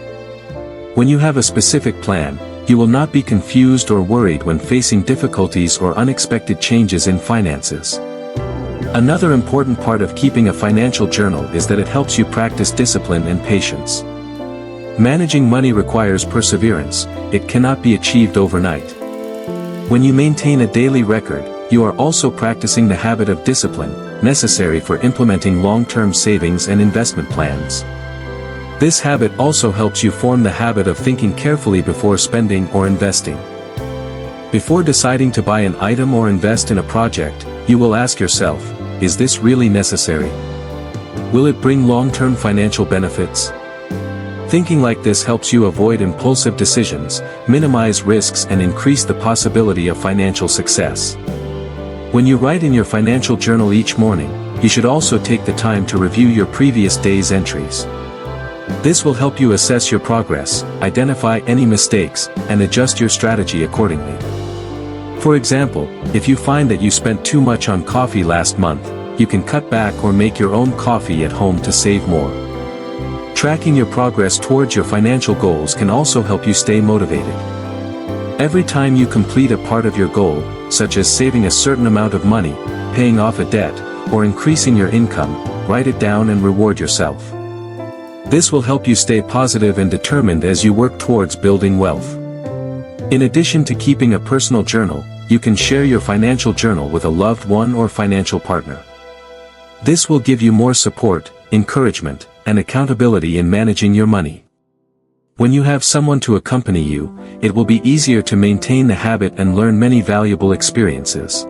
When you have a specific plan, you will not be confused or worried when facing difficulties or unexpected changes in finances. Another important part of keeping a financial journal is that it helps you practice discipline and patience. Managing money requires perseverance, it cannot be achieved overnight. When you maintain a daily record, you are also practicing the habit of discipline, necessary for implementing long-term savings and investment plans. This habit also helps you form the habit of thinking carefully before spending or investing. Before deciding to buy an item or invest in a project, you will ask yourself, is this really necessary? Will it bring long-term financial benefits? Thinking like this helps you avoid impulsive decisions, minimize risks and increase the possibility of financial success. When you write in your financial journal each morning, you should also take the time to review your previous day's entries. This will help you assess your progress, identify any mistakes, and adjust your strategy accordingly. For example, if you find that you spent too much on coffee last month, you can cut back or make your own coffee at home to save more. Tracking your progress towards your financial goals can also help you stay motivated. Every time you complete a part of your goal, such as saving a certain amount of money, paying off a debt, or increasing your income, write it down and reward yourself. This will help you stay positive and determined as you work towards building wealth. In addition to keeping a personal journal, you can share your financial journal with a loved one or financial partner. This will give you more support, encouragement, and accountability in managing your money. When you have someone to accompany you, it will be easier to maintain the habit and learn many valuable experiences.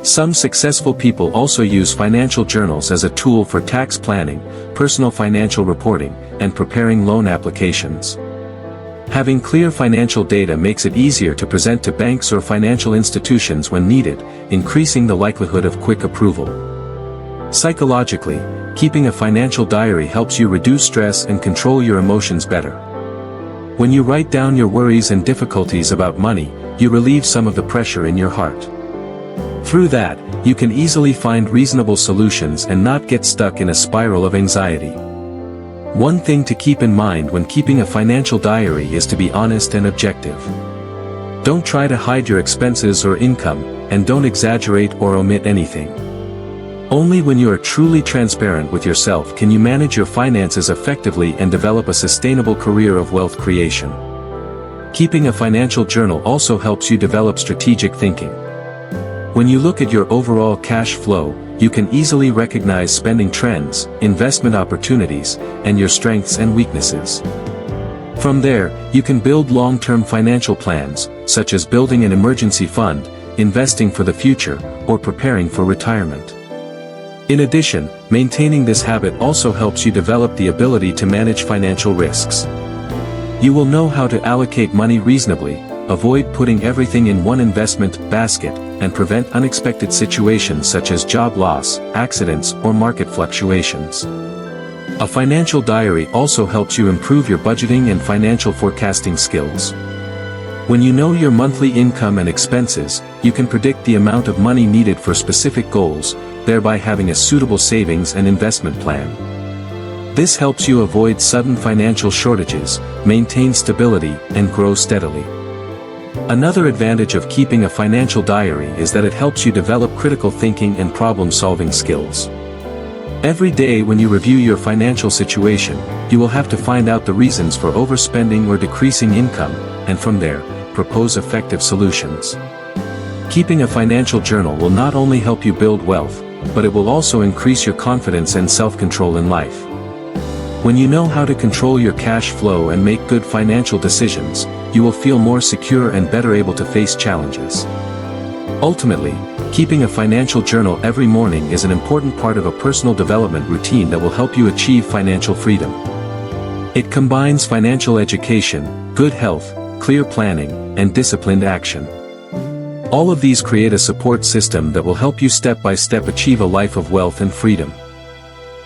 Some successful people also use financial journals as a tool for tax planning, personal financial reporting, and preparing loan applications. Having clear financial data makes it easier to present to banks or financial institutions when needed, increasing the likelihood of quick approval. Psychologically, keeping a financial diary helps you reduce stress and control your emotions better. When you write down your worries and difficulties about money, you relieve some of the pressure in your heart. Through that, you can easily find reasonable solutions and not get stuck in a spiral of anxiety. One thing to keep in mind when keeping a financial diary is to be honest and objective. Don't try to hide your expenses or income, and don't exaggerate or omit anything. Only when you are truly transparent with yourself can you manage your finances effectively and develop a sustainable career of wealth creation. Keeping a financial journal also helps you develop strategic thinking. When you look at your overall cash flow, you can easily recognize spending trends, investment opportunities, and your strengths and weaknesses. From there, you can build long-term financial plans, such as building an emergency fund, investing for the future, or preparing for retirement. In addition, maintaining this habit also helps you develop the ability to manage financial risks. You will know how to allocate money reasonably, avoid putting everything in one investment basket, and prevent unexpected situations such as job loss, accidents, or market fluctuations. A financial diary also helps you improve your budgeting and financial forecasting skills. When you know your monthly income and expenses, you can predict the amount of money needed for specific goals, thereby having a suitable savings and investment plan. This helps you avoid sudden financial shortages, maintain stability, and grow steadily. Another advantage of keeping a financial diary is that it helps you develop critical thinking and problem-solving skills. Every day when you review your financial situation, you will have to find out the reasons for overspending or decreasing income, and from there, propose effective solutions. Keeping a financial journal will not only help you build wealth, but it will also increase your confidence and self-control in life. When you know how to control your cash flow and make good financial decisions, you will feel more secure and better able to face challenges. Ultimately, keeping a financial journal every morning is an important part of a personal development routine that will help you achieve financial freedom. It combines financial education, good health, clear planning, and disciplined action. All of these create a support system that will help you step by step achieve a life of wealth and freedom.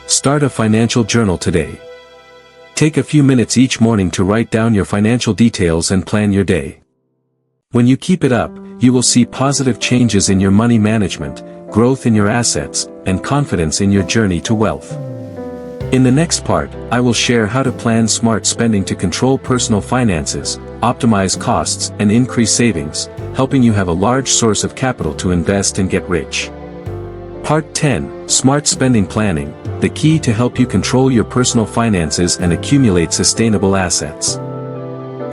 Start a financial journal today. Take a few minutes each morning to write down your financial details and plan your day. When you keep it up, you will see positive changes in your money management, growth in your assets, and confidence in your journey to wealth. In the next part, I will share how to plan smart spending to control personal finances, optimize costs, and increase savings, helping you have a large source of capital to invest and get rich. Part 10, Smart Spending Planning, the key to help you control your personal finances and accumulate sustainable assets.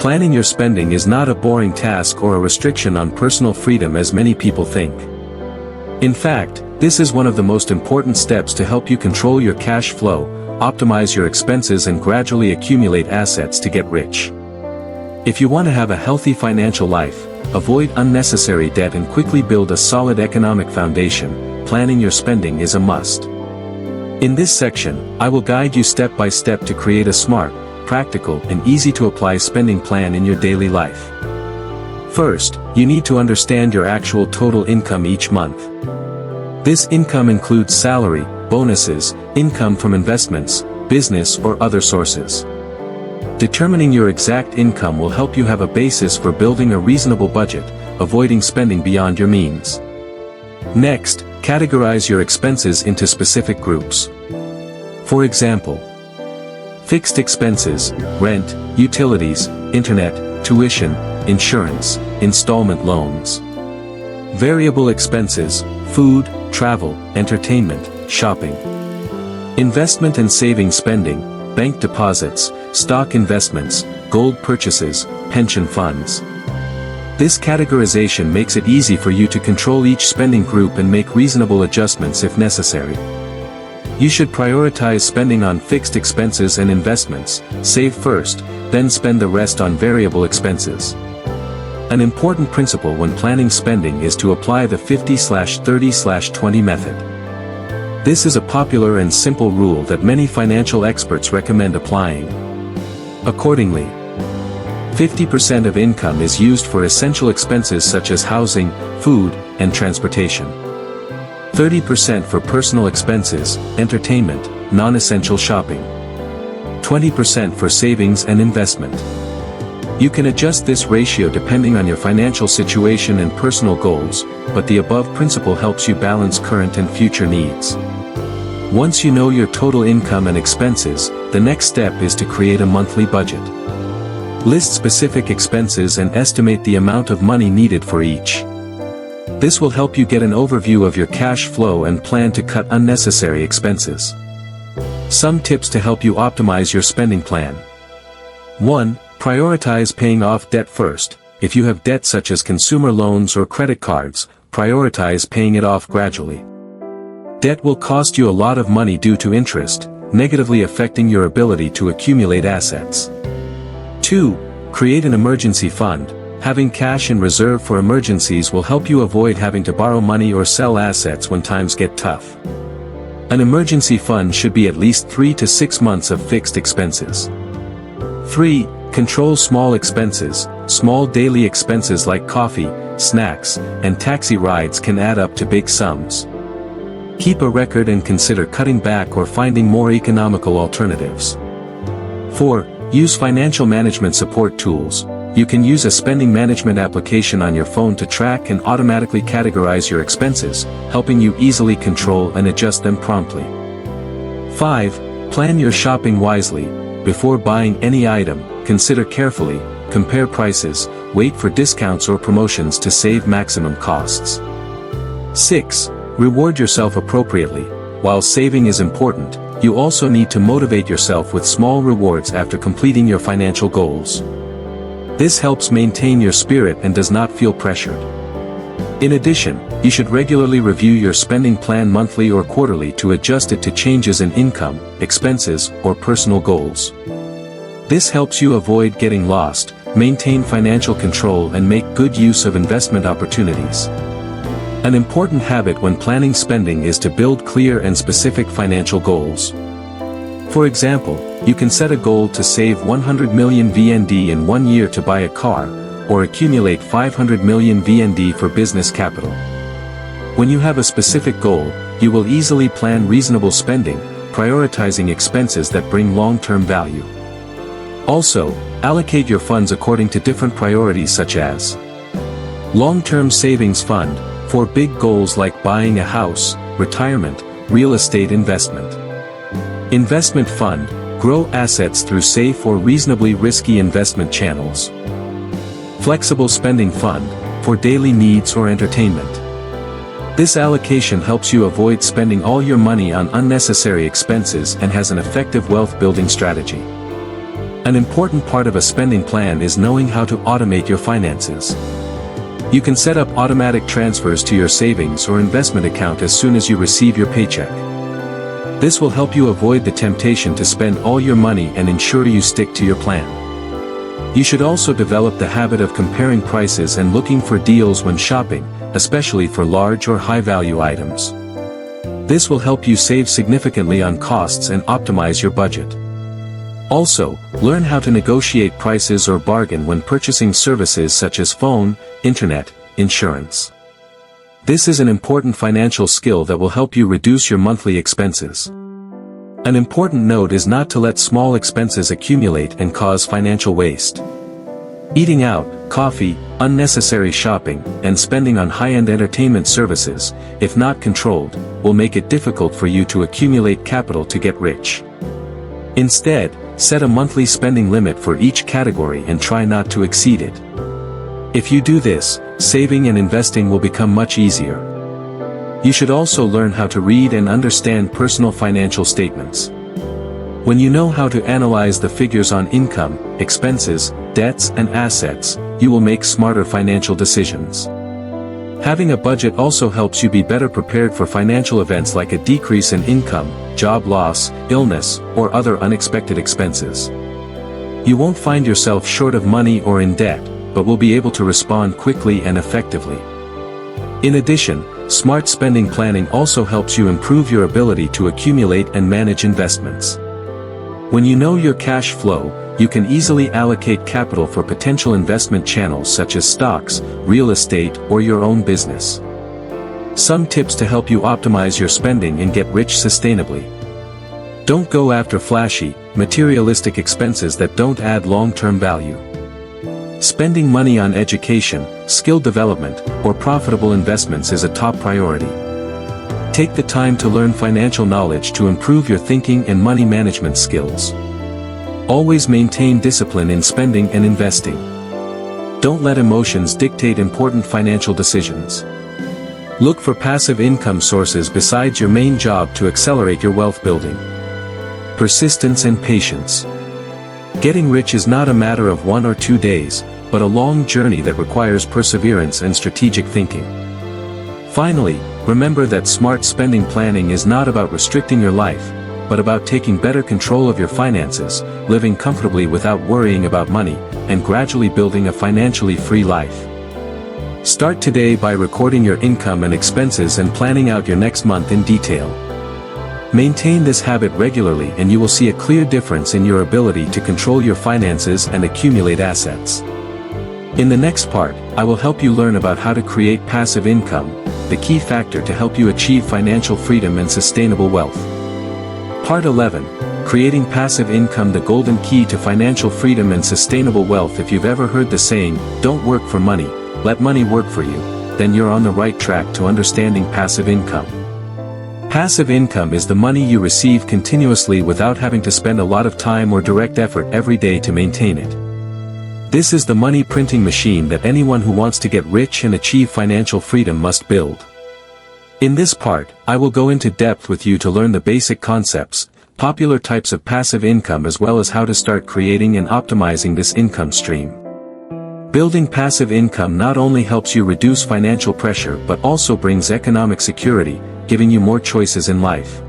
Planning your spending is not a boring task or a restriction on personal freedom as many people think. In fact, this is one of the most important steps to help you control your cash flow, optimize your expenses and gradually accumulate assets to get rich. If you want to have a healthy financial life, avoid unnecessary debt and quickly build a solid economic foundation, planning your spending is a must. In this section, I will guide you step by step to create a smart, practical, and easy-to-apply spending plan in your daily life. First, you need to understand your actual total income each month. This income includes salary, bonuses, income from investments, business or other sources. Determining your exact income will help you have a basis for building a reasonable budget, avoiding spending beyond your means. Next, categorize your expenses into specific groups. For example, fixed expenses, rent, utilities, internet, tuition, insurance, installment loans. Variable expenses, food, travel, entertainment, shopping. Investment and saving spending, bank deposits, stock investments, gold purchases, pension funds. This categorization makes it easy for you to control each spending group and make reasonable adjustments if necessary. You should prioritize spending on fixed expenses and investments, save first, then spend the rest on variable expenses. An important principle when planning spending is to apply the 50/30/20 method. This is a popular and simple rule that many financial experts recommend applying. Accordingly, 50% of income is used for essential expenses such as housing, food, and transportation. 30% for personal expenses, entertainment, non-essential shopping. 20% for savings and investment. You can adjust this ratio depending on your financial situation and personal goals, but the above principle helps you balance current and future needs. Once you know your total income and expenses, the next step is to create a monthly budget. List specific expenses and estimate the amount of money needed for each. This will help you get an overview of your cash flow and plan to cut unnecessary expenses. Some tips to help you optimize your spending plan. 1. Prioritize paying off debt first. If you have debt such as consumer loans or credit cards, prioritize paying it off gradually. Debt will cost you a lot of money due to interest, negatively affecting your ability to accumulate assets. 2. Create an emergency fund. Having cash in reserve for emergencies will help you avoid having to borrow money or sell assets when times get tough. An emergency fund should be at least 3 to 6 months of fixed expenses. 3. Control small expenses. Small daily expenses like coffee, snacks, and taxi rides can add up to big sums. Keep a record and consider cutting back or finding more economical alternatives. 4. Use financial management support tools. You can use a spending management application on your phone to track and automatically categorize your expenses, helping you easily control and adjust them promptly. 5. Plan your shopping wisely. Before buying any item, consider carefully, compare prices, wait for discounts or promotions to save maximum costs. 6. Reward yourself appropriately. While saving is important, you also need to motivate yourself with small rewards after completing your financial goals. This helps maintain your spirit and does not feel pressured. In addition, you should regularly review your spending plan monthly or quarterly to adjust it to changes in income, expenses, or personal goals. This helps you avoid getting lost, maintain financial control and make good use of investment opportunities. An important habit when planning spending is to build clear and specific financial goals. For example, you can set a goal to save 100 million VND in 1 year to buy a car, or accumulate 500 million VND for business capital. When you have a specific goal, you will easily plan reasonable spending, prioritizing expenses that bring long-term value. Also, allocate your funds according to different priorities such as long-term savings fund, for big goals like buying a house, retirement, real estate investment. Investment fund, grow assets through safe or reasonably risky investment channels. Flexible spending fund, for daily needs or entertainment. This allocation helps you avoid spending all your money on unnecessary expenses and has an effective wealth-building strategy. An important part of a spending plan is knowing how to automate your finances. You can set up automatic transfers to your savings or investment account as soon as you receive your paycheck. This will help you avoid the temptation to spend all your money and ensure you stick to your plan. You should also develop the habit of comparing prices and looking for deals when shopping, especially for large or high-value items. This will help you save significantly on costs and optimize your budget. Also, learn how to negotiate prices or bargain when purchasing services such as phone, internet, insurance. This is an important financial skill that will help you reduce your monthly expenses. An important note is not to let small expenses accumulate and cause financial waste. Eating out, coffee, unnecessary shopping, and spending on high-end entertainment services, if not controlled, will make it difficult for you to accumulate capital to get rich. Instead, set a monthly spending limit for each category and try not to exceed it. If you do this, saving and investing will become much easier. You should also learn how to read and understand personal financial statements. When you know how to analyze the figures on income, expenses, debts and assets, you will make smarter financial decisions. Having a budget also helps you be better prepared for financial events like a decrease in income, job loss, illness, or other unexpected expenses. You won't find yourself short of money or in debt, but will be able to respond quickly and effectively. In addition, smart spending planning also helps you improve your ability to accumulate and manage investments. When you know your cash flow, you can easily allocate capital for potential investment channels such as stocks, real estate, or your own business. Some tips to help you optimize your spending and get rich sustainably. Don't go after flashy, materialistic expenses that don't add long-term value. Spending money on education, skill development, or profitable investments is a top priority. Take the time to learn financial knowledge to improve your thinking and money management skills. Always maintain discipline in spending and investing. Don't let emotions dictate important financial decisions. Look for passive income sources besides your main job to accelerate your wealth building. Persistence and patience. Getting rich is not a matter of 1 or 2 days, but a long journey that requires perseverance and strategic thinking. Finally, remember that smart spending planning is not about restricting your life, but about taking better control of your finances, living comfortably without worrying about money, and gradually building a financially free life. Start today by recording your income and expenses and planning out your next month in detail. Maintain this habit regularly and you will see a clear difference in your ability to control your finances and accumulate assets. In the next part, I will help you learn about how to create passive income, the key factor to help you achieve financial freedom and sustainable wealth. Part 11. Creating passive income, the golden key to financial freedom and sustainable wealth. If you've ever heard the saying, "Don't work for money, let money work for you," then you're on the right track to understanding passive income. Passive income is the money you receive continuously without having to spend a lot of time or direct effort every day to maintain it. This is the money printing machine that anyone who wants to get rich and achieve financial freedom must build. In this part, I will go into depth with you to learn the basic concepts, popular types of passive income, as well as how to start creating and optimizing this income stream. Building passive income not only helps you reduce financial pressure but also brings economic security, giving you more choices in life.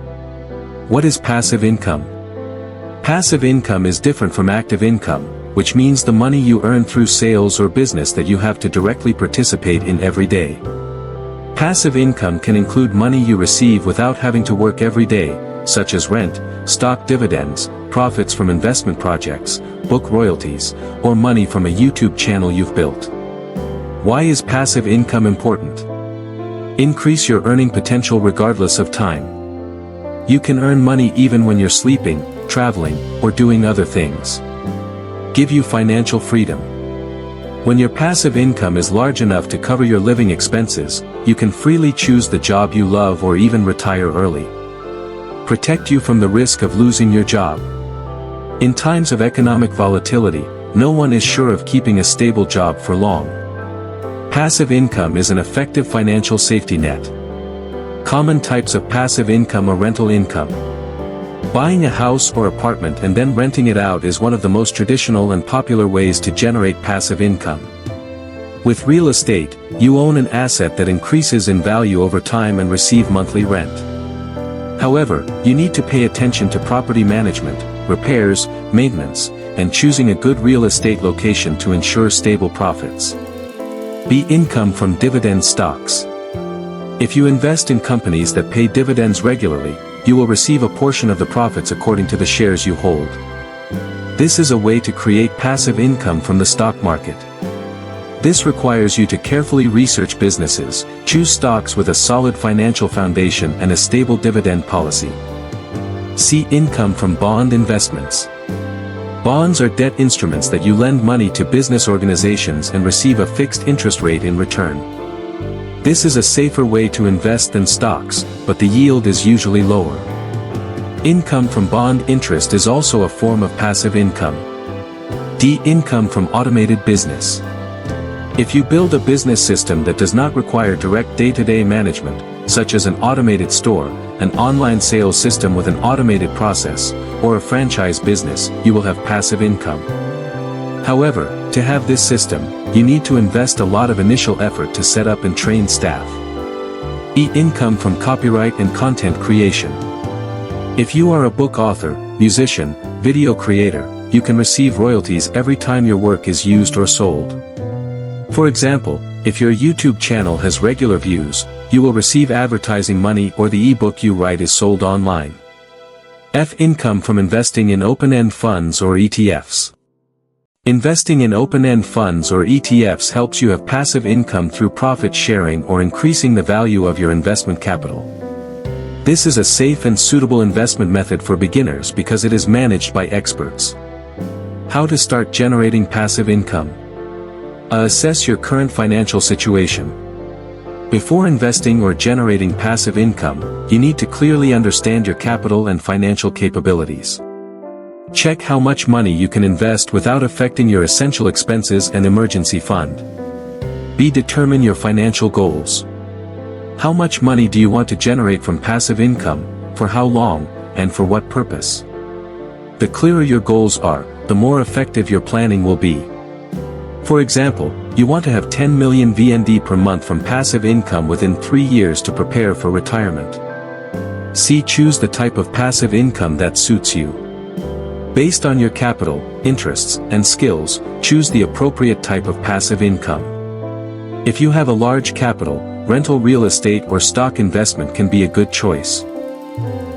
What is passive income? Passive income is different from active income, which means the money you earn through sales or business that you have to directly participate in every day. Passive income can include money you receive without having to work every day, such as rent, stock dividends, profits from investment projects, book royalties, or money from a YouTube channel you've built. Why is passive income important? Increase your earning potential regardless of time. You can earn money even when you're sleeping, traveling, or doing other things. Give you financial freedom. When your passive income is large enough to cover your living expenses, you can freely choose the job you love or even retire early. Protect you from the risk of losing your job. In times of economic volatility, no one is sure of keeping a stable job for long. Passive income is an effective financial safety net. Common types of passive income are rental income. Buying a house or apartment and then renting it out is one of the most traditional and popular ways to generate passive income. With real estate, you own an asset that increases in value over time and receive monthly rent. However, you need to pay attention to property management, repairs, maintenance, and choosing a good real estate location to ensure stable profits. B. Income from dividend stocks. If you invest in companies that pay dividends regularly, you will receive a portion of the profits according to the shares you hold. This is a way to create passive income from the stock market. This requires you to carefully research businesses, choose stocks with a solid financial foundation and a stable dividend policy. See income from bond investments. Bonds are debt instruments that you lend money to business organizations and receive a fixed interest rate in return. This is a safer way to invest than stocks, but the yield is usually lower. Income from bond interest is also a form of passive income. D. Income from automated business. If you build a business system that does not require direct day-to-day management, such as an automated store, an online sales system with an automated process, or a franchise business, you will have passive income. However, to have this system, you need to invest a lot of initial effort to set up and train staff. E. Income from copyright and content creation. If you are a book author, musician, video creator, you can receive royalties every time your work is used or sold. For example, if your YouTube channel has regular views, you will receive advertising money or the ebook you write is sold online. F. Income from investing in open-end funds or ETFs. Investing in open-end funds or ETFs helps you have passive income through profit sharing or increasing the value of your investment capital. This is a safe and suitable investment method for beginners because it is managed by experts. How to start generating passive income. Assess your current financial situation. Before investing or generating passive income, you need to clearly understand your capital and financial capabilities. Check how much money you can invest without affecting your essential expenses and emergency fund. B. Determine your financial goals. How much money do you want to generate from passive income, for how long, and for what purpose? The clearer your goals are, the more effective your planning will be. For example, you want to have 10 million VND per month from passive income within 3 years to prepare for retirement. C. Choose the type of passive income that suits you. Based on your capital, interests, and skills, choose the appropriate type of passive income. If you have a large capital, rental real estate or stock investment can be a good choice.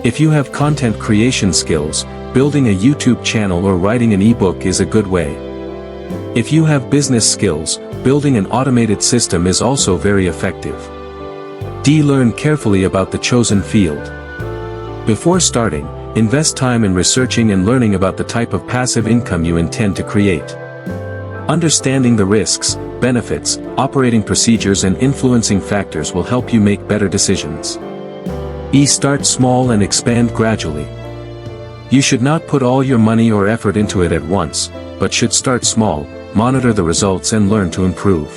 If you have content creation skills, building a YouTube channel or writing an ebook is a good way. If you have business skills, building an automated system is also very effective. D. Learn carefully about the chosen field. Before starting, invest time in researching and learning about the type of passive income you intend to create. Understanding the risks, benefits, operating procedures and influencing factors will help you make better decisions. E. Start small and expand gradually. You should not put all your money or effort into it at once, but should start small, monitor the results and learn to improve.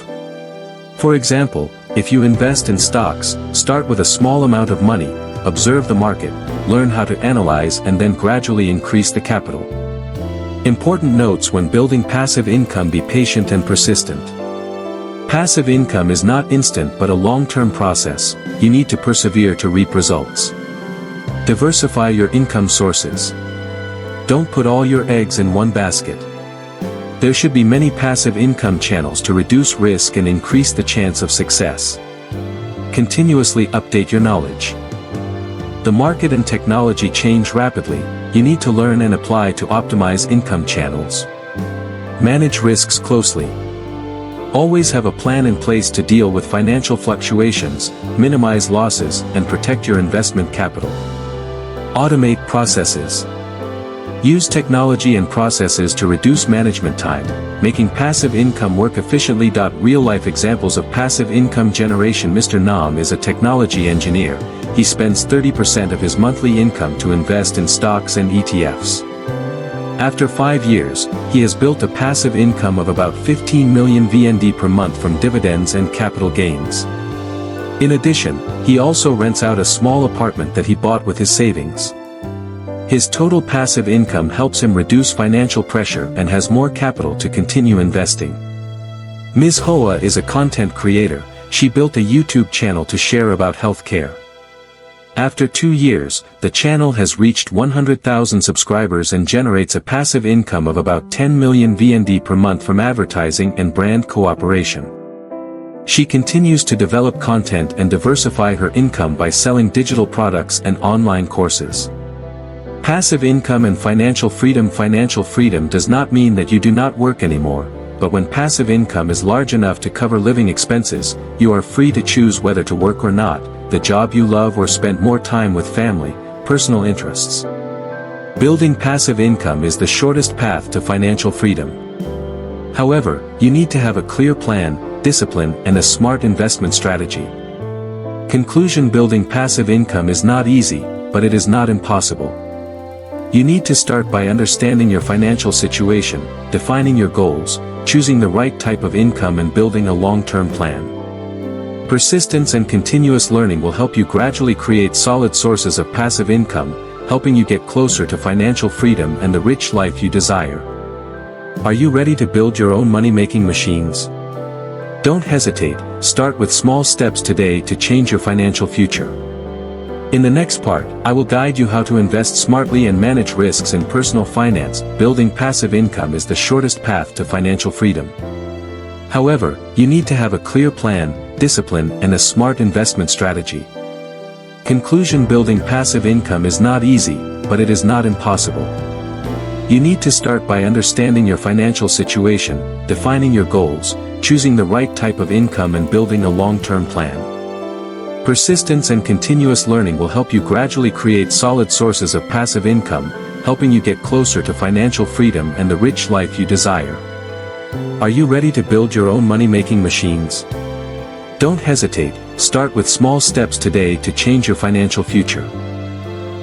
For example, if you invest in stocks, start with a small amount of money, observe the market, learn how to analyze and then gradually increase the capital. Important notes when building passive income: be patient and persistent. Passive income is not instant but a long-term process. You need to persevere to reap results. Diversify your income sources. Don't put all your eggs in one basket. There should be many passive income channels to reduce risk and increase the chance of success. Continuously update your knowledge. The market and technology change rapidly. You need to learn and apply to optimize income channels. Manage risks closely. Always have a plan in place to deal with financial fluctuations, minimize losses, and protect your investment capital. Automate processes. Use technology and processes to reduce management time, making passive income work efficiently. Real-life examples of passive income generation: Mr. Nam is a technology engineer. He spends 30% of his monthly income to invest in stocks and ETFs. After 5 years, he has built a passive income of about 15 million VND per month from dividends and capital gains. In addition, he also rents out a small apartment that he bought with his savings. His total passive income helps him reduce financial pressure and has more capital to continue investing. Ms. Hoa is a content creator. She built a YouTube channel to share about healthcare. After 2 years, the channel has reached 100,000 subscribers and generates a passive income of about 10 million VND per month from advertising and brand cooperation. She continues to develop content and diversify her income by selling digital products and online courses. Passive income and financial freedom. Financial freedom does not mean that you do not work anymore, but when passive income is large enough to cover living expenses, you are free to choose whether to work or not, the job you love, or spend more time with family, personal interests. Building passive income is the shortest path to financial freedom. However, you need to have a clear plan, discipline, and a smart investment strategy. Conclusion: building passive income is not easy, but it is not impossible. You need to start by understanding your financial situation, defining your goals, choosing the right type of income, and building a long-term plan. Persistence and continuous learning will help you gradually create solid sources of passive income, helping you get closer to financial freedom and the rich life you desire. Are you ready to build your own money-making machines? Don't hesitate, start with small steps today to change your financial future. In the next part, I will guide you how to invest smartly and manage risks in personal finance. Building passive income is the shortest path to financial freedom. However, you need to have a clear plan, discipline, and a smart investment strategy. Conclusion: building passive income is not easy, but it is not impossible. You need to start by understanding your financial situation, defining your goals, choosing the right type of income, and building a long-term plan. Persistence and continuous learning will help you gradually create solid sources of passive income, helping you get closer to financial freedom and the rich life you desire. Are you ready to build your own money-making machines? Don't hesitate, start with small steps today to change your financial future.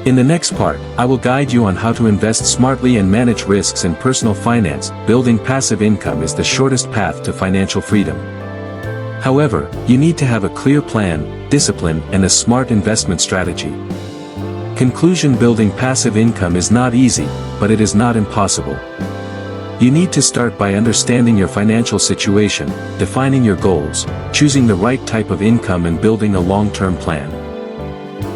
In the next part, I will guide you on how to invest smartly and manage risks in personal finance. Building passive income is the shortest path to financial freedom. However, you need to have a clear plan, discipline, and a smart investment strategy. Conclusion: building passive income is not easy, but it is not impossible. You need to start by understanding your financial situation, defining your goals, choosing the right type of income, and building a long-term plan.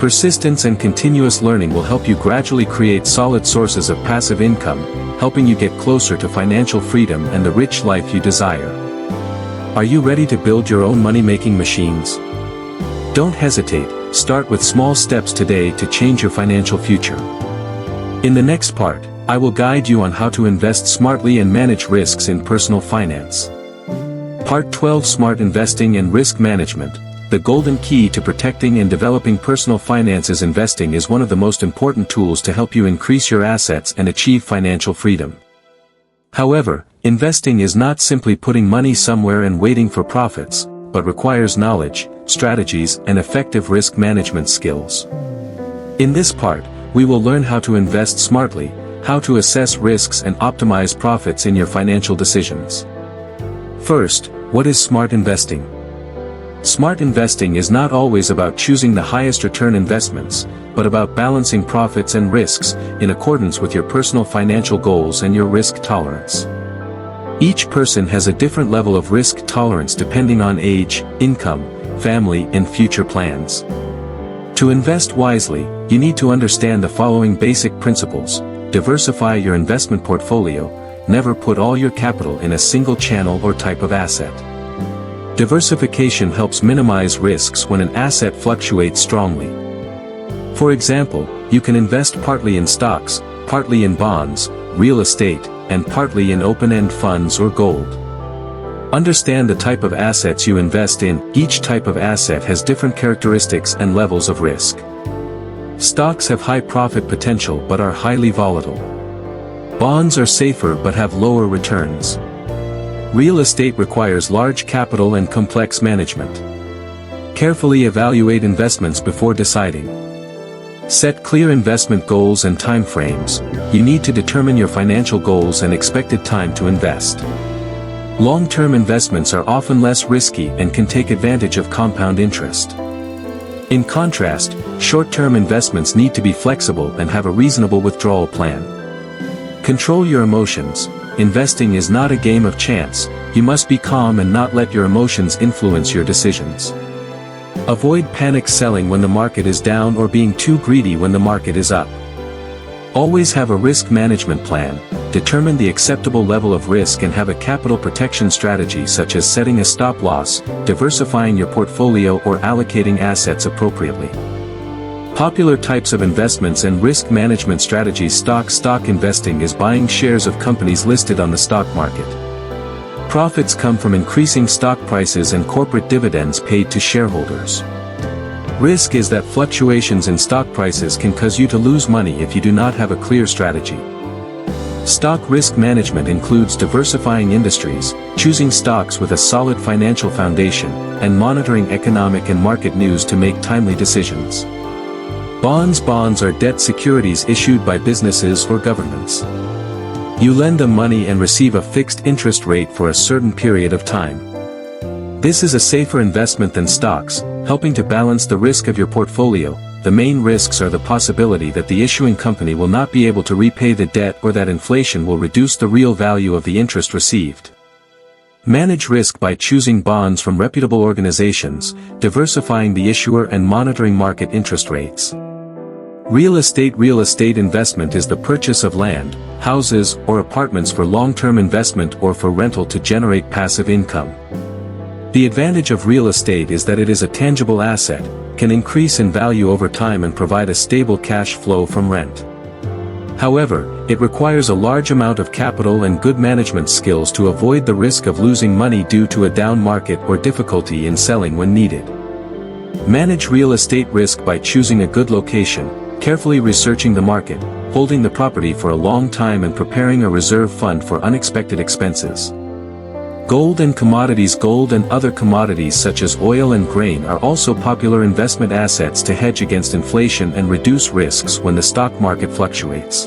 Persistence and continuous learning will help you gradually create solid sources of passive income, helping you get closer to financial freedom and the rich life you desire. Are you ready to build your own money-making machines? Don't hesitate, start with small steps today to change your financial future. In the next part, I will guide you on how to invest smartly and manage risks in personal finance. Part 12: Smart Investing and Risk Management. The golden key to protecting and developing personal finances. Investing is one of the most important tools to help you increase your assets and achieve financial freedom. However, investing is not simply putting money somewhere and waiting for profits, but requires knowledge, strategies, and effective risk management skills. In this part, we will learn how to invest smartly, how to assess risks and optimize profits in your financial decisions. First, what is smart investing? Smart investing is not always about choosing the highest return investments, but about balancing profits and risks, in accordance with your personal financial goals and your risk tolerance. Each person has a different level of risk tolerance depending on age, income, family, and future plans. To invest wisely, you need to understand the following basic principles. Diversify your investment portfolio. Never put all your capital in a single channel or type of asset. Diversification helps minimize risks when an asset fluctuates strongly. For example, you can invest partly in stocks, partly in bonds, real estate, and partly in open-end funds or gold. Understand the type of assets you invest in. Each type of asset has different characteristics and levels of risk. Stocks have high profit potential but are highly volatile. Bonds are safer but have lower returns. Real estate requires large capital and complex management. Carefully evaluate investments before deciding. Set clear investment goals and time frames. You need to determine your financial goals and expected time to invest. Long-term investments are often less risky and can take advantage of compound interest. In contrast, short-term investments need to be flexible and have a reasonable withdrawal plan. Control your emotions. Investing is not a game of chance. You must be calm and not let your emotions influence your decisions. Avoid panic selling when the market is down or being too greedy when the market is up. Always have a risk management plan, determine the acceptable level of risk and have a capital protection strategy such as setting a stop loss, diversifying your portfolio or allocating assets appropriately. Popular types of investments and risk management strategies. Stock investing is buying shares of companies listed on the stock market. Profits come from increasing stock prices and corporate dividends paid to shareholders. Risk is that fluctuations in stock prices can cause you to lose money if you do not have a clear strategy. Stock risk management includes diversifying industries, choosing stocks with a solid financial foundation, and monitoring economic and market news to make timely decisions. Bonds are debt securities issued by businesses or governments. You lend them money and receive a fixed interest rate for a certain period of time. This is a safer investment than stocks, helping to balance the risk of your portfolio. The main risks are the possibility that the issuing company will not be able to repay the debt or that inflation will reduce the real value of the interest received. Manage risk by choosing bonds from reputable organizations, diversifying the issuer and monitoring market interest rates. Real estate investment is the purchase of land, houses, or apartments for long-term investment or for rental to generate passive income. The advantage of real estate is that it is a tangible asset, can increase in value over time and provide a stable cash flow from rent. However, it requires a large amount of capital and good management skills to avoid the risk of losing money due to a down market or difficulty in selling when needed. Manage real estate risk by choosing a good location, carefully researching the market, holding the property for a long time and preparing a reserve fund for unexpected expenses. Gold and commodities. Gold and other commodities such as oil and grain are also popular investment assets to hedge against inflation and reduce risks when the stock market fluctuates.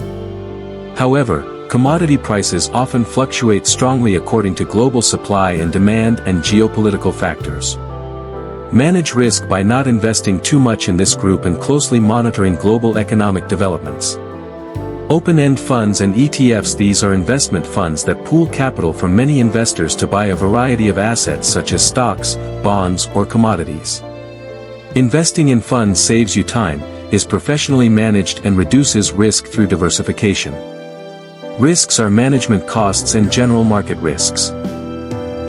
However, commodity prices often fluctuate strongly according to global supply and demand and geopolitical factors. Manage risk by not investing too much in this group and closely monitoring global economic developments. Open-end funds and ETFs. These are investment funds that pool capital from many investors to buy a variety of assets such as stocks, bonds, or commodities. Investing in funds saves you time, is professionally managed and reduces risk through diversification. Risks are management costs and general market risks.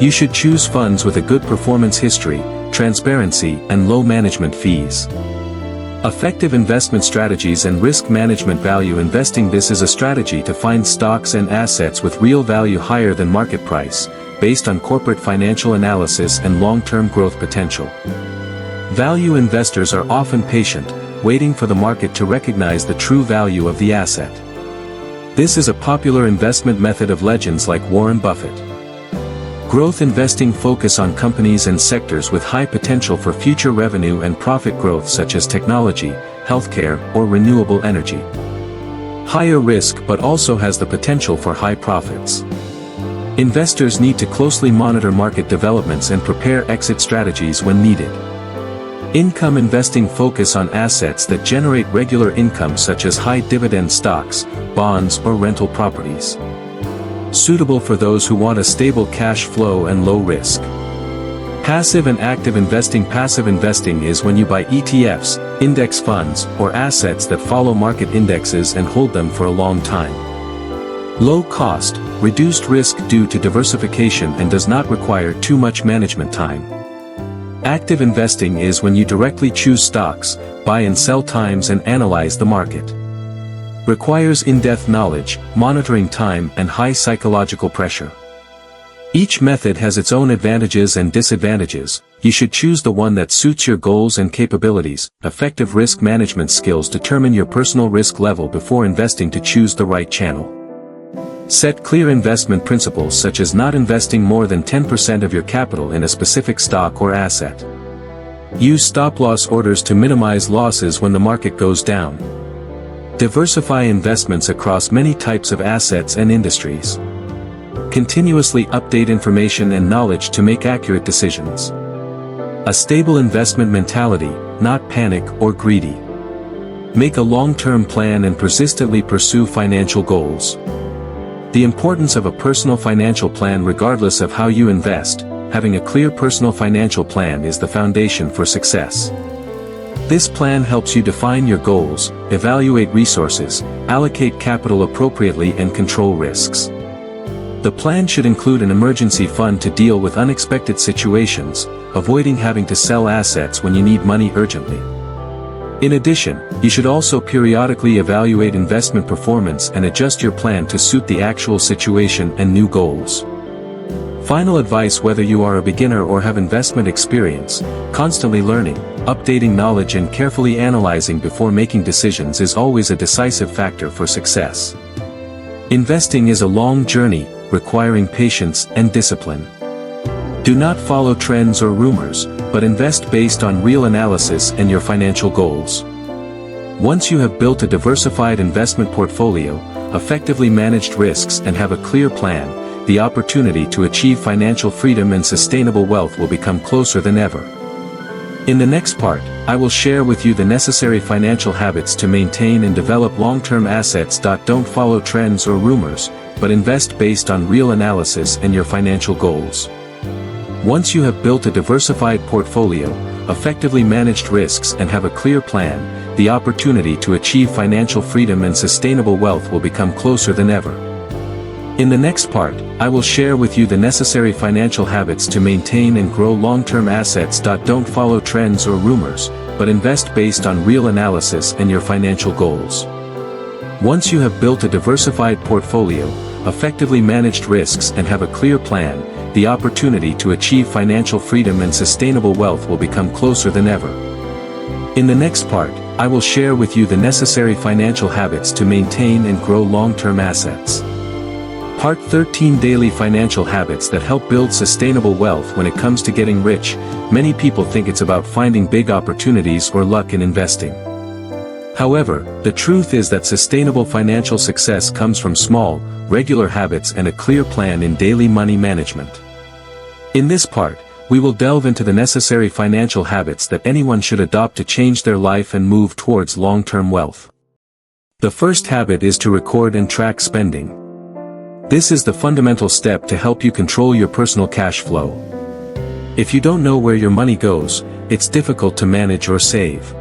You should choose funds with a good performance history, transparency, and low management fees. Effective investment strategies and risk management. Value investing. This is a strategy to find stocks and assets with real value higher than market price, based on corporate financial analysis and long-term growth potential. Value investors are often patient, waiting for the market to recognize the true value of the asset. This is a popular investment method of legends like Warren Buffett. Growth investing focus on companies and sectors with high potential for future revenue and profit growth such as technology, healthcare, or renewable energy. Higher risk but also has the potential for high profits. Investors need to closely monitor market developments and prepare exit strategies when needed. Income investing focus on assets that generate regular income such as high dividend stocks, bonds, or rental properties. Suitable for those who want a stable cash flow and low risk. Passive and active investing. Passive investing is when you buy ETFs, index funds, or assets that follow market indexes and hold them for a long time. Low cost, reduced risk due to diversification and does not require too much management time. Active investing is when you directly choose stocks, buy and sell times and analyze the market. Requires in-depth knowledge, monitoring time, and high psychological pressure. Each method has its own advantages and disadvantages. You should choose the one that suits your goals and capabilities. Effective risk management skills determine your personal risk level before investing to choose the right channel. Set clear investment principles such as not investing more than 10% of your capital in a specific stock or asset. Use stop-loss orders to minimize losses when the market goes down. Diversify investments across many types of assets and industries. Continuously update information and knowledge to make accurate decisions. A stable investment mentality, not panic or greedy. Make a long-term plan and persistently pursue financial goals. The importance of a personal financial plan. Regardless of how you invest, having a clear personal financial plan is the foundation for success. This plan helps you define your goals, evaluate resources, allocate capital appropriately and control risks. The plan should include an emergency fund to deal with unexpected situations, avoiding having to sell assets when you need money urgently. In addition, you should also periodically evaluate investment performance and adjust your plan to suit the actual situation and new goals. Final advice: whether you are a beginner or have investment experience, constantly learning, updating knowledge and carefully analyzing before making decisions is always a decisive factor for success. Investing is a long journey, requiring patience and discipline. Do not follow trends or rumors, but invest based on real analysis and your financial goals. Once you have built a diversified investment portfolio, effectively managed risks and have a clear plan, the opportunity to achieve financial freedom and sustainable wealth will become closer than ever. In the next part, I will share with you the necessary financial habits to maintain and develop long-term assets. Don't follow trends or rumors, but invest based on real analysis and your financial goals. Once you have built a diversified portfolio, effectively managed risks and have a clear plan, the opportunity to achieve financial freedom and sustainable wealth will become closer than ever. In the next part, I will share with you the necessary financial habits to maintain and grow long-term assets. Don't follow trends or rumors, but invest based on real analysis and your financial goals. Once you have built a diversified portfolio, effectively managed risks and have a clear plan, the opportunity to achieve financial freedom and sustainable wealth will become closer than ever. In the next part, I will share with you the necessary financial habits to maintain and grow long-term assets. Part 13: Daily Financial Habits that help build sustainable wealth. When it comes to getting rich, many people think it's about finding big opportunities or luck in investing. However, the truth is that sustainable financial success comes from small, regular habits and a clear plan in daily money management. In this part, we will delve into the necessary financial habits that anyone should adopt to change their life and move towards long-term wealth. The first habit is to record and track spending. This is the fundamental step to help you control your personal cash flow. If you don't know where your money goes, it's difficult to manage or save.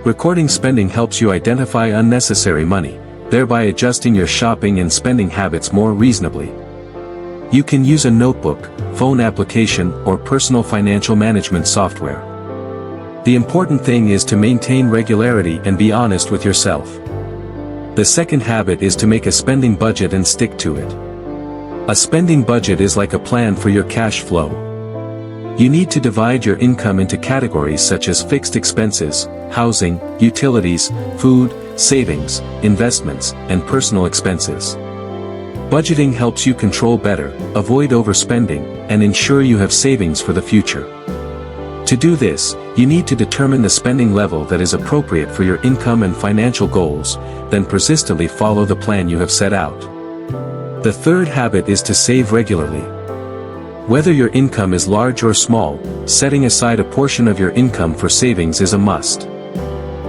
Recording spending helps you identify unnecessary money, thereby adjusting your shopping and spending habits more reasonably. You can use a notebook, phone application, or personal financial management software. The important thing is to maintain regularity and be honest with yourself. The second habit is to make a spending budget and stick to it. A spending budget is like a plan for your cash flow. You need to divide your income into categories such as fixed expenses, housing, utilities, food, savings, investments, and personal expenses. Budgeting helps you control better, avoid overspending, and ensure you have savings for the future. To do this, you need to determine the spending level that is appropriate for your income and financial goals, then persistently follow the plan you have set out. The third habit is to save regularly. Whether your income is large or small, setting aside a portion of your income for savings is a must.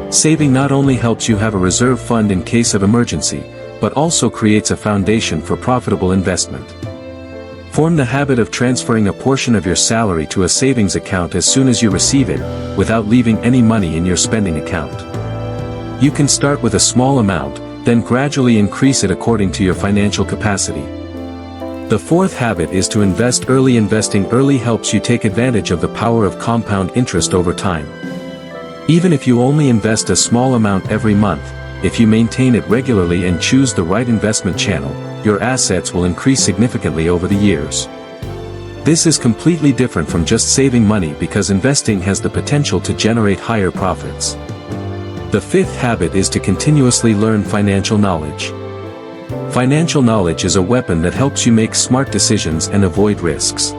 Saving not only helps you have a reserve fund in case of emergency, but also creates a foundation for profitable investment. Form the habit of transferring a portion of your salary to a savings account as soon as you receive it, without leaving any money in your spending account. You can start with a small amount, then gradually increase it according to your financial capacity. The fourth habit is to invest early. Investing early helps you take advantage of the power of compound interest over time. Even if you only invest a small amount every month, if you maintain it regularly and choose the right investment channel, your assets will increase significantly over the years. This is completely different from just saving money because investing has the potential to generate higher profits. The fifth habit is to continuously learn financial knowledge. Financial knowledge is a weapon that helps you make smart decisions and avoid risks.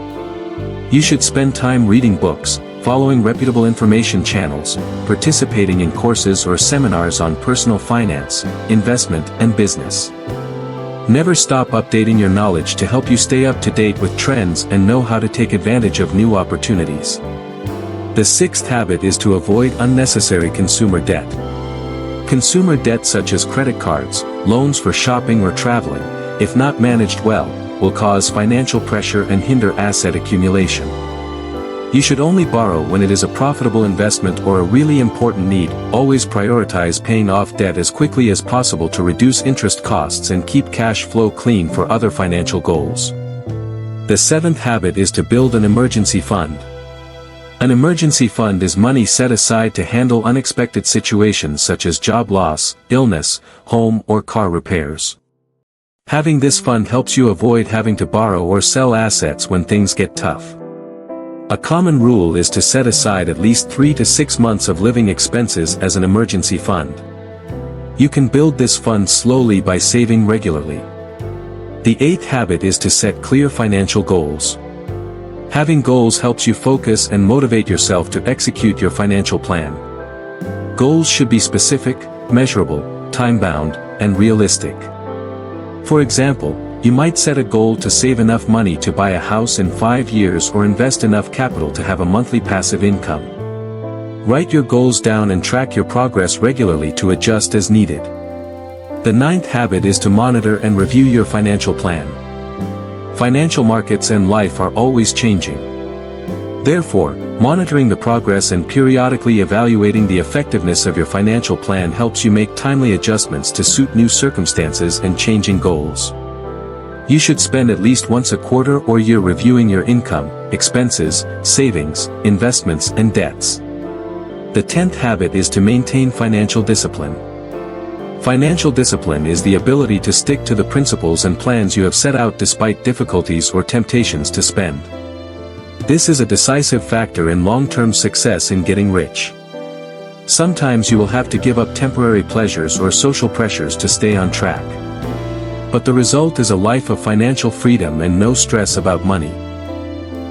You should spend time reading books, following reputable information channels, participating in courses or seminars on personal finance, investment, and business. Never stop updating your knowledge to help you stay up to date with trends and know how to take advantage of new opportunities. The sixth habit is to avoid unnecessary consumer debt. Consumer debt such as credit cards, loans for shopping or traveling, if not managed well, will cause financial pressure and hinder asset accumulation. You should only borrow when it is a profitable investment or a really important need. Always prioritize paying off debt as quickly as possible to reduce interest costs and keep cash flow clean for other financial goals. The seventh habit is to build an emergency fund. An emergency fund is money set aside to handle unexpected situations such as job loss, illness, home or car repairs. Having this fund helps you avoid having to borrow or sell assets when things get tough. A common rule is to set aside at least 3 to 6 months of living expenses as an emergency fund. You can build this fund slowly by saving regularly. The eighth habit is to set clear financial goals. Having goals helps you focus and motivate yourself to execute your financial plan. Goals should be specific, measurable, time-bound, and realistic. For example, you might set a goal to save enough money to buy a house in 5 years or invest enough capital to have a monthly passive income. Write your goals down and track your progress regularly to adjust as needed. The ninth habit is to monitor and review your financial plan. Financial markets and life are always changing. Therefore, monitoring the progress and periodically evaluating the effectiveness of your financial plan helps you make timely adjustments to suit new circumstances and changing goals. You should spend at least once a quarter or year reviewing your income, expenses, savings, investments and debts. The 10th habit is to maintain financial discipline. Financial discipline is the ability to stick to the principles and plans you have set out despite difficulties or temptations to spend. This is a decisive factor in long-term success in getting rich. Sometimes you will have to give up temporary pleasures or social pressures to stay on track. But the result is a life of financial freedom and no stress about money.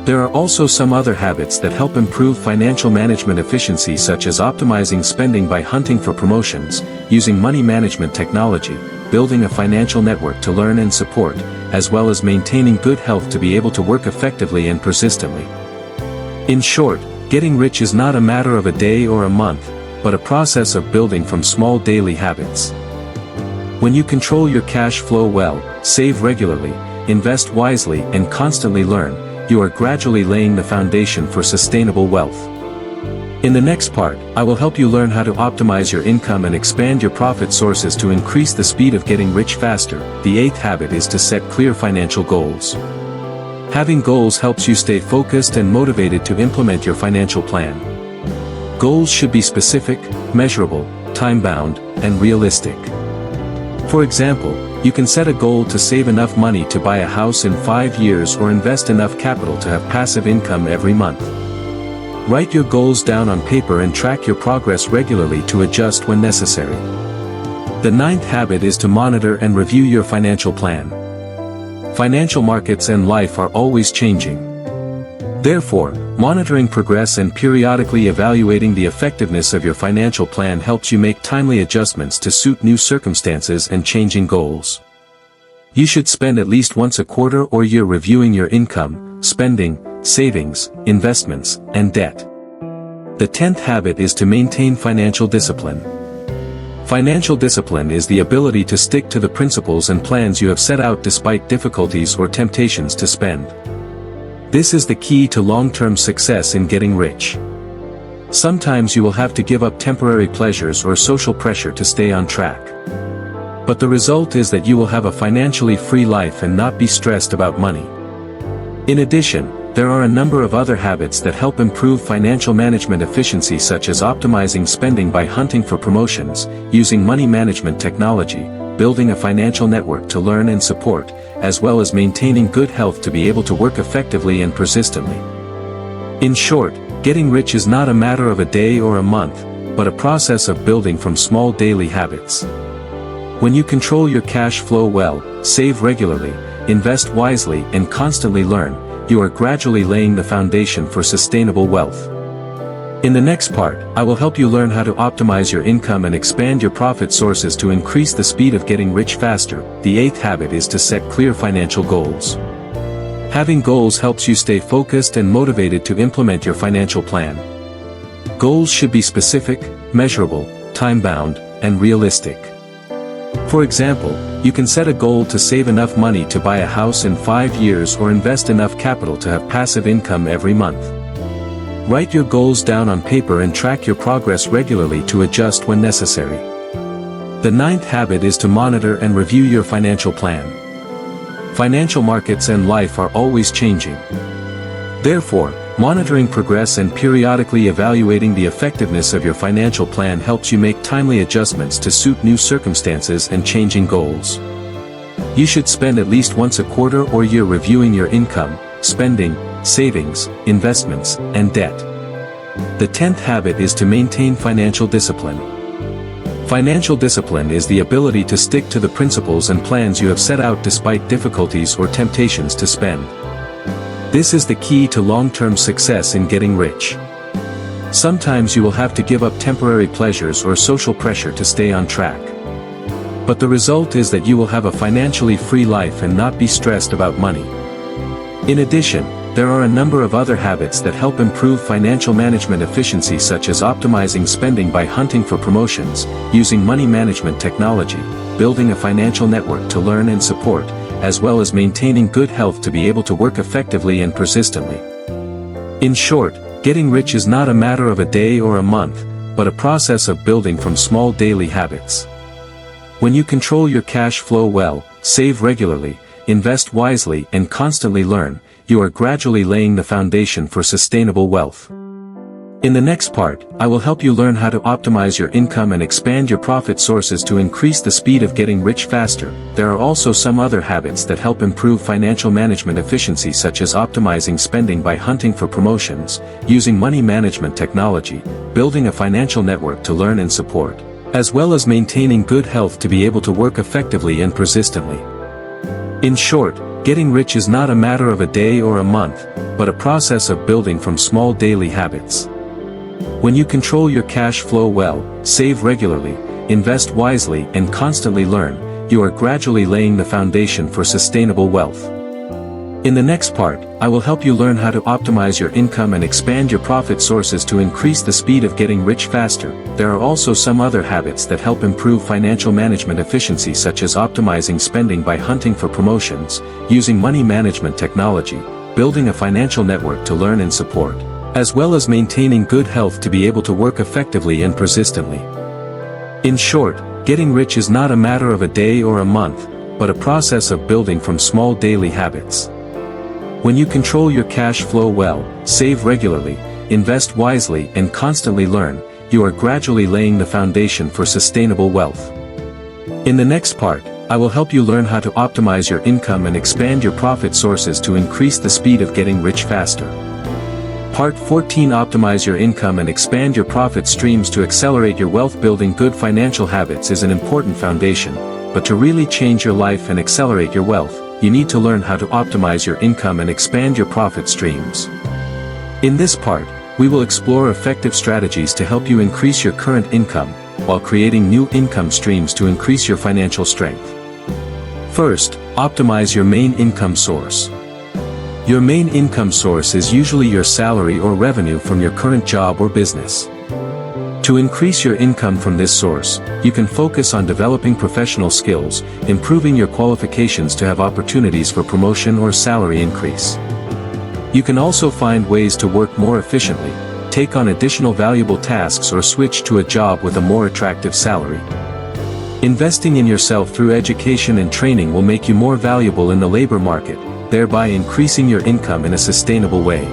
There are also some other habits that help improve financial management efficiency, such as optimizing spending by hunting for promotions, using money management technology, building a financial network to learn and support, as well as maintaining good health to be able to work effectively and persistently. In short, getting rich is not a matter of a day or a month, but a process of building from small daily habits. When you control your cash flow well, save regularly, invest wisely and constantly learn, you are gradually laying the foundation for sustainable wealth. In the next part, I will help you learn how to optimize your income and expand your profit sources to increase the speed of getting rich faster. The eighth habit is to set clear financial goals. Having goals helps you stay focused and motivated to implement your financial plan. Goals should be specific, measurable, time-bound, and realistic. For example, you can set a goal to save enough money to buy a house in 5 years or invest enough capital to have passive income every month. Write your goals down on paper and track your progress regularly to adjust when necessary. The ninth habit is to monitor and review your financial plan. Financial markets and life are always changing. Therefore, monitoring progress and periodically evaluating the effectiveness of your financial plan helps you make timely adjustments to suit new circumstances and changing goals. You should spend at least once a quarter or year reviewing your income, spending, savings, investments, and debt. The 10th habit is to maintain financial discipline. Financial discipline is the ability to stick to the principles and plans you have set out despite difficulties or temptations to spend. This is the key to long-term success in getting rich. Sometimes you will have to give up temporary pleasures or social pressure to stay on track. But the result is that you will have a financially free life and not be stressed about money. In addition, there are a number of other habits that help improve financial management efficiency, such as optimizing spending by hunting for promotions, using money management technology, building a financial network to learn and support, as well as maintaining good health to be able to work effectively and persistently. In short, getting rich is not a matter of a day or a month, but a process of building from small daily habits. When you control your cash flow well, save regularly, invest wisely and constantly learn, you are gradually laying the foundation for sustainable wealth. In the next part, I will help you learn how to optimize your income and expand your profit sources to increase the speed of getting rich faster. The 8th habit is to set clear financial goals. Having goals helps you stay focused and motivated to implement your financial plan. Goals should be specific, measurable, time-bound, and realistic. For example, you can set a goal to save enough money to buy a house in 5 years or invest enough capital to have passive income every month. Write your goals down on paper and track your progress regularly to adjust when necessary. The ninth habit is to monitor and review your financial plan. Financial markets and life are always changing. Therefore, monitoring progress and periodically evaluating the effectiveness of your financial plan helps you make timely adjustments to suit new circumstances and changing goals. You should spend at least once a quarter or year reviewing your income, spending, savings, investments, and debt. The 10th habit is to maintain financial discipline. Financial discipline is the ability to stick to the principles and plans you have set out despite difficulties or temptations to spend. This is the key to long-term success in getting rich. Sometimes you will have to give up temporary pleasures or social pressure to stay on track. But the result is that you will have a financially free life and not be stressed about money. In addition, there are a number of other habits that help improve financial management efficiency, such as optimizing spending by hunting for promotions, using money management technology, building a financial network to learn and support, as well as maintaining good health to be able to work effectively and persistently. In short, getting rich is not a matter of a day or a month, but a process of building from small daily habits. When you control your cash flow well, save regularly, invest wisely, and constantly learn, you are gradually laying the foundation for sustainable wealth. In the next part, I will help you learn how to optimize your income and expand your profit sources to increase the speed of getting rich faster. There are also some other habits that help improve financial management efficiency, such as optimizing spending by hunting for promotions, using money management technology, building a financial network to learn and support, as well as maintaining good health to be able to work effectively and persistently. In short, getting rich is not a matter of a day or a month, but a process of building from small daily habits. When you control your cash flow well, save regularly, invest wisely, and constantly learn, you are gradually laying the foundation for sustainable wealth. In the next part, I will help you learn how to optimize your income and expand your profit sources to increase the speed of getting rich faster. There are also some other habits that help improve financial management efficiency, such as optimizing spending by hunting for promotions, using money management technology, building a financial network to learn and support, as well as maintaining good health to be able to work effectively and persistently. In short, getting rich is not a matter of a day or a month, but a process of building from small daily habits. When you control your cash flow well, save regularly, invest wisely, and constantly learn, you are gradually laying the foundation for sustainable wealth. In the next part, I will help you learn how to optimize your income and expand your profit sources to increase the speed of getting rich faster. Part 14: Optimize your income and expand your profit streams to accelerate your wealth. Building good financial habits is an important foundation, but to really change your life and accelerate your wealth, you need to learn how to optimize your income and expand your profit streams. In this part, we will explore effective strategies to help you increase your current income, while creating new income streams to increase your financial strength. First, optimize your main income source. Your main income source is usually your salary or revenue from your current job or business. To increase your income from this source, you can focus on developing professional skills, improving your qualifications to have opportunities for promotion or salary increase. You can also find ways to work more efficiently, take on additional valuable tasks, or switch to a job with a more attractive salary. Investing in yourself through education and training will make you more valuable in the labor market, thereby increasing your income in a sustainable way.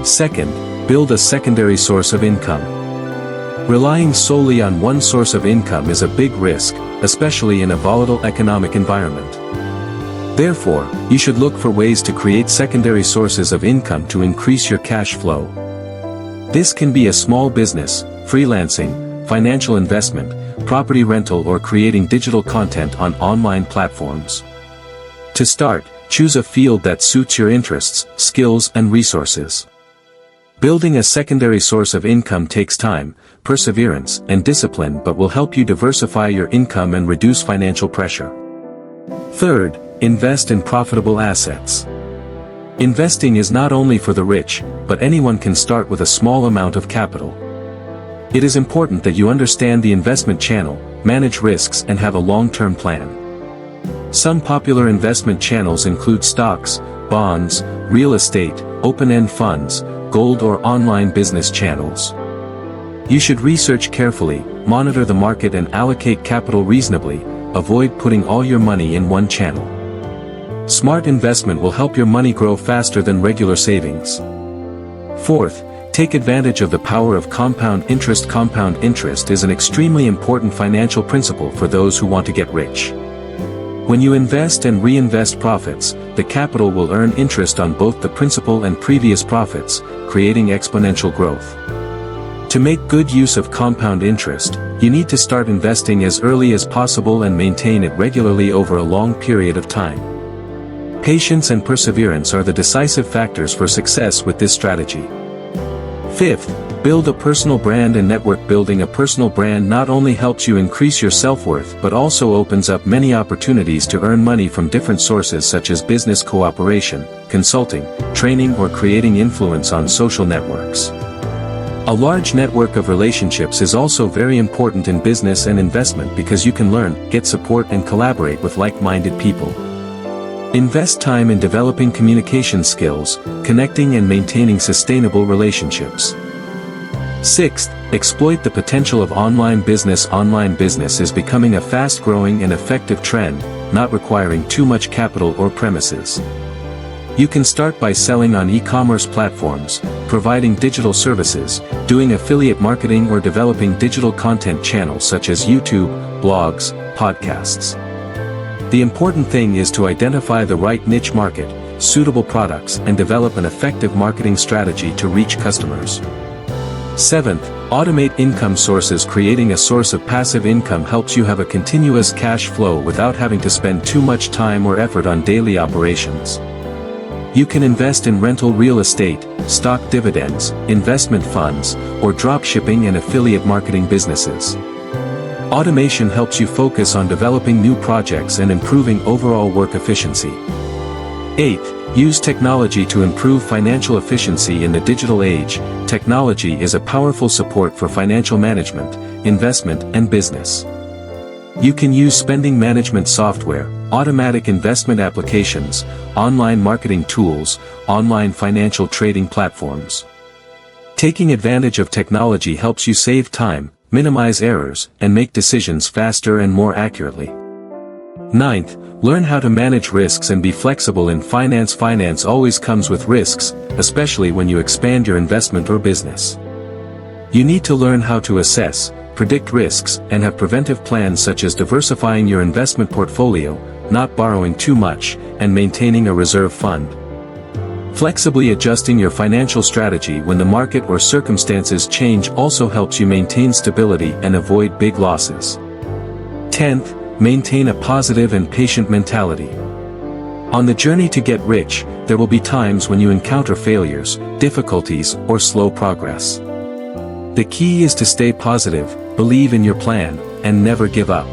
Second, build a secondary source of income. Relying solely on one source of income is a big risk, especially in a volatile economic environment. Therefore, you should look for ways to create secondary sources of income to increase your cash flow. This can be a small business, freelancing, financial investment, property rental, or creating digital content on online platforms. To start, choose a field that suits your interests, skills, and resources. Building a secondary source of income takes time, perseverance, and discipline, but will help you diversify your income and reduce financial pressure. Third, invest in profitable assets. Investing is not only for the rich, but anyone can start with a small amount of capital. It is important that you understand the investment channel, manage risks, and have a long-term plan. Some popular investment channels include stocks, bonds, real estate, open-end funds, gold or online business channels. You should research carefully, monitor the market and allocate capital reasonably. Avoid putting all your money in one channel. Smart investment will help your money grow faster than regular savings. Fourth, take advantage of the power of compound interest. Compound interest is an extremely important financial principle for those who want to get rich. When you invest and reinvest profits, the capital will earn interest on both the principal and previous profits, creating exponential growth. To make good use of compound interest, you need to start investing as early as possible and maintain it regularly over a long period of time. Patience and perseverance are the decisive factors for success with this strategy. Fifth, build a personal brand and network. Building a personal brand not only helps you increase your self-worth but also opens up many opportunities to earn money from different sources such as business cooperation, consulting, training or creating influence on social networks. A large network of relationships is also very important in business and investment because you can learn, get support and collaborate with like-minded people. Invest time in developing communication skills, connecting and maintaining sustainable relationships. Sixth, exploit the potential of online business. Online business is becoming a fast-growing and effective trend, not requiring too much capital or premises. You can start by selling on e-commerce platforms, providing digital services, doing affiliate marketing or developing digital content channels such as YouTube, blogs, podcasts. The important thing is to identify the right niche market, suitable products and develop an effective marketing strategy to reach customers. Seventh, automate income sources. Creating a source of passive income helps you have a continuous cash flow without having to spend too much time or effort on daily operations. You can invest in rental real estate, stock dividends, investment funds, or dropshipping and affiliate marketing businesses. Automation helps you focus on developing new projects and improving overall work efficiency. Eighth, use technology to improve financial efficiency in the digital age. Technology is a powerful support for financial management, investment, and business. You can use spending management software, automatic investment applications, online marketing tools, online financial trading platforms. Taking advantage of technology helps you save time, minimize errors, and make decisions faster and more accurately. Ninth, learn how to manage risks and be flexible in finance. Finance always comes with risks, especially when you expand your investment or business. You need to learn how to assess, predict risks, and have preventive plans such as diversifying your investment portfolio, not borrowing too much, and maintaining a reserve fund. Flexibly adjusting your financial strategy when the market or circumstances change also helps you maintain stability and avoid big losses. 10th, maintain a positive and patient mentality. On the journey to get rich, there will be times when you encounter failures, difficulties, or slow progress. The key is to stay positive, believe in your plan, and never give up.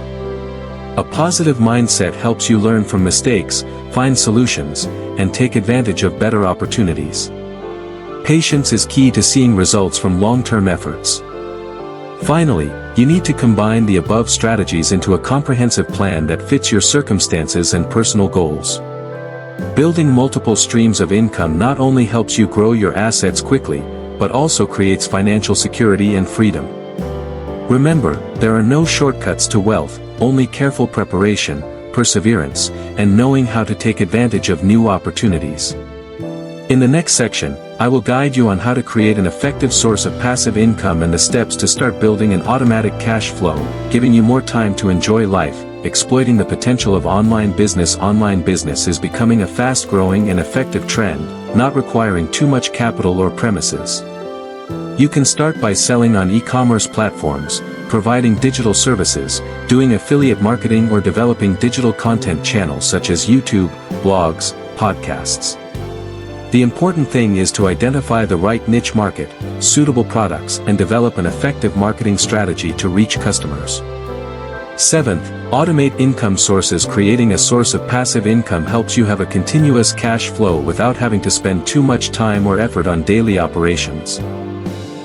A positive mindset helps you learn from mistakes, find solutions, and take advantage of better opportunities. Patience is key to seeing results from long-term efforts. Finally, you need to combine the above strategies into a comprehensive plan that fits your circumstances and personal goals. Building multiple streams of income not only helps you grow your assets quickly, but also creates financial security and freedom. Remember, there are no shortcuts to wealth, only careful preparation, perseverance, and knowing how to take advantage of new opportunities. In the next section, I will guide you on how to create an effective source of passive income and the steps to start building an automatic cash flow, giving you more time to enjoy life, exploiting the potential of online business. Online business is becoming a fast-growing and effective trend, not requiring too much capital or premises. You can start by selling on e-commerce platforms, providing digital services, doing affiliate marketing or developing digital content channels such as YouTube, blogs, podcasts. The important thing is to identify the right niche market, suitable products, and develop an effective marketing strategy to reach customers. 7th, automate income sources. Creating a source of passive income helps you have a continuous cash flow without having to spend too much time or effort on daily operations.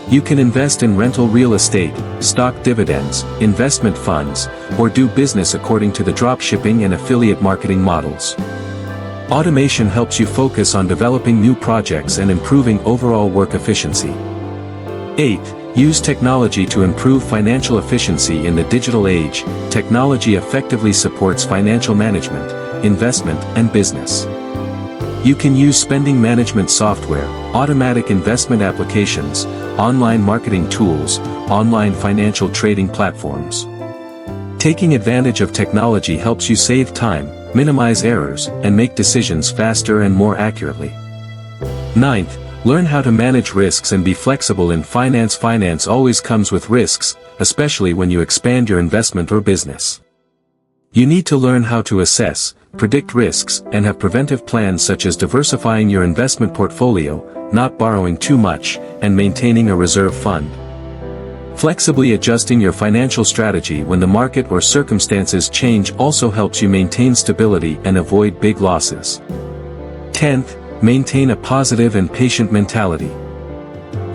You can invest in rental real estate, stock dividends, investment funds, or do business according to the dropshipping and affiliate marketing models. Automation helps you focus on developing new projects and improving overall work efficiency. 8. Use technology to improve financial efficiency in the digital age. Technology effectively supports financial management, investment, and business. You can use spending management software, automatic investment applications, online marketing tools, online financial trading platforms. Taking advantage of technology helps you save time, minimize errors, and make decisions faster and more accurately. 9th, learn how to manage risks and be flexible in finance. Finance always comes with risks, especially when you expand your investment or business. You need to learn how to assess, predict risks, and have preventive plans such as diversifying your investment portfolio, not borrowing too much, and maintaining a reserve fund. Flexibly adjusting your financial strategy when the market or circumstances change also helps you maintain stability and avoid big losses. 10th, maintain a positive and patient mentality.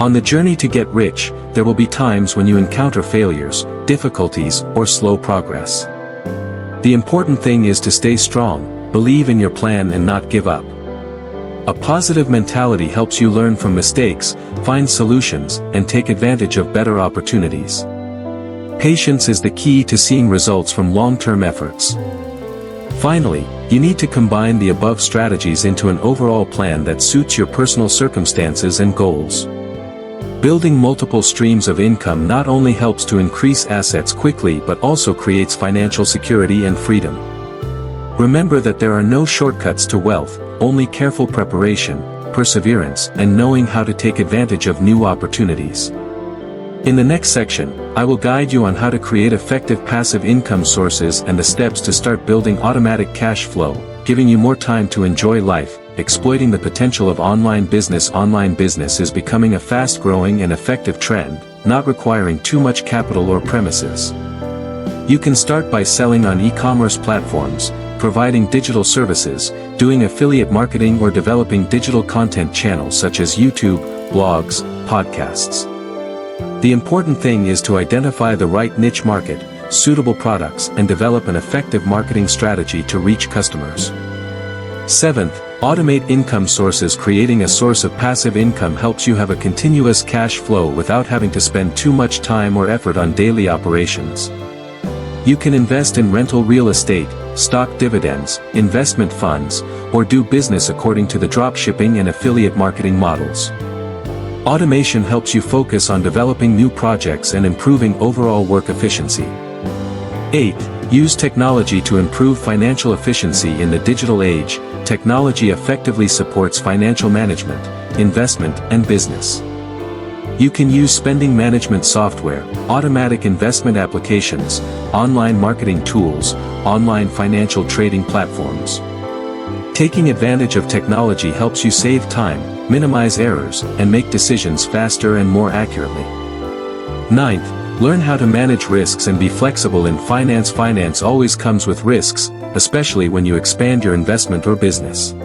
On the journey to get rich, there will be times when you encounter failures, difficulties, or slow progress. The important thing is to stay strong, believe in your plan and not give up. A positive mentality helps you learn from mistakes, find solutions, and take advantage of better opportunities. Patience is the key to seeing results from long-term efforts. Finally, you need to combine the above strategies into an overall plan that suits your personal circumstances and goals. Building multiple streams of income not only helps to increase assets quickly but also creates financial security and freedom. Remember that there are no shortcuts to wealth, only careful preparation, perseverance, and knowing how to take advantage of new opportunities. In the next section, I will guide you on how to create effective passive income sources and the steps to start building automatic cash flow, giving you more time to enjoy life, exploiting the potential of online business. Online business is becoming a fast-growing and effective trend, not requiring too much capital or premises. You can start by selling on e-commerce platforms, providing digital services, doing affiliate marketing or developing digital content channels such as YouTube, blogs, podcasts. The important thing is to identify the right niche market, suitable products, and develop an effective marketing strategy to reach customers. 7th, automate income sources. Creating a source of passive income helps you have a continuous cash flow without having to spend too much time or effort on daily operations. You can invest in rental real estate, stock dividends, investment funds, or do business according to the dropshipping and affiliate marketing models. Automation helps you focus on developing new projects and improving overall work efficiency. 8th, use technology to improve financial efficiency in the digital age. Technology effectively supports financial management, investment, and business. You can use spending management software, automatic investment applications, online marketing tools, online financial trading platforms. Taking advantage of technology helps you save time, minimize errors, and make decisions faster and more accurately. 9th, learn how to manage risks and be flexible in finance. Finance always comes with risks, especially when you expand your investment or business.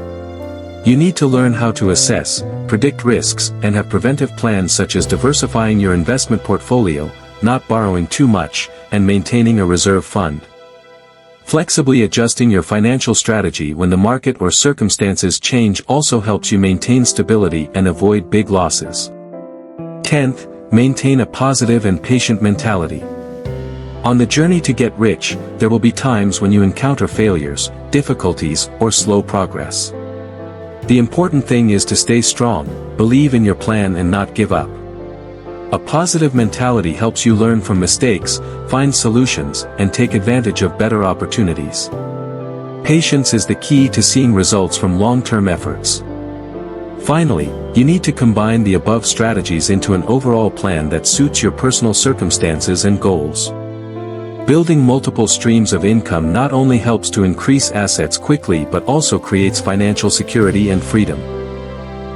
You need to learn how to assess, predict risks, and have preventive plans such as diversifying your investment portfolio, not borrowing too much, and maintaining a reserve fund. Flexibly adjusting your financial strategy when the market or circumstances change also helps you maintain stability and avoid big losses. 10th, maintain a positive and patient mentality. On the journey to get rich, there will be times when you encounter failures, difficulties, or slow progress. The important thing is to stay strong, believe in your plan and not give up. A positive mentality helps you learn from mistakes, find solutions, and take advantage of better opportunities. Patience is the key to seeing results from long-term efforts. Finally, you need to combine the above strategies into an overall plan that suits your personal circumstances and goals. Building multiple streams of income not only helps to increase assets quickly but also creates financial security and freedom.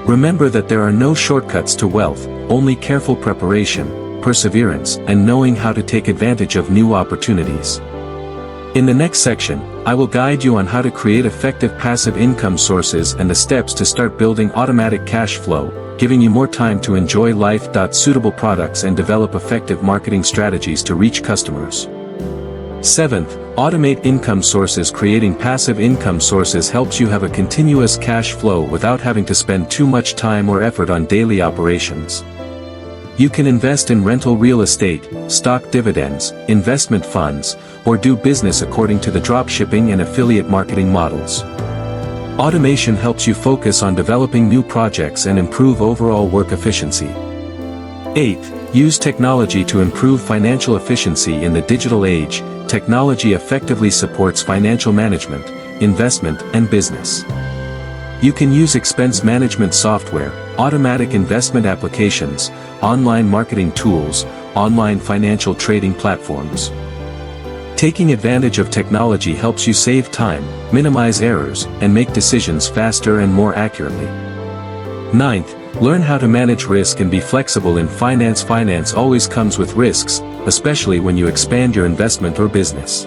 Remember that there are no shortcuts to wealth, only careful preparation, perseverance, and knowing how to take advantage of new opportunities. In the next section, I will guide you on how to create effective passive income sources and the steps to start building automatic cash flow, giving you more time to enjoy life. Suitable products and develop effective marketing strategies to reach customers. Seventh, automate income sources. Creating passive income sources helps you have a continuous cash flow without having to spend too much time or effort on daily operations. You can invest in rental real estate, stock dividends, investment funds, or do business according to the dropshipping and affiliate marketing models. Automation helps you focus on developing new projects and improve overall work efficiency. Eighth, use technology to improve financial efficiency. In the digital age, technology effectively supports financial management, investment, and business. You can use expense management software, automatic investment applications, online marketing tools, online financial trading platforms. Taking advantage of technology helps you save time, minimize errors, and make decisions faster and more accurately. Ninth, learn how to manage risk and be flexible in finance. Finance always comes with risks, especially when you expand your investment or business.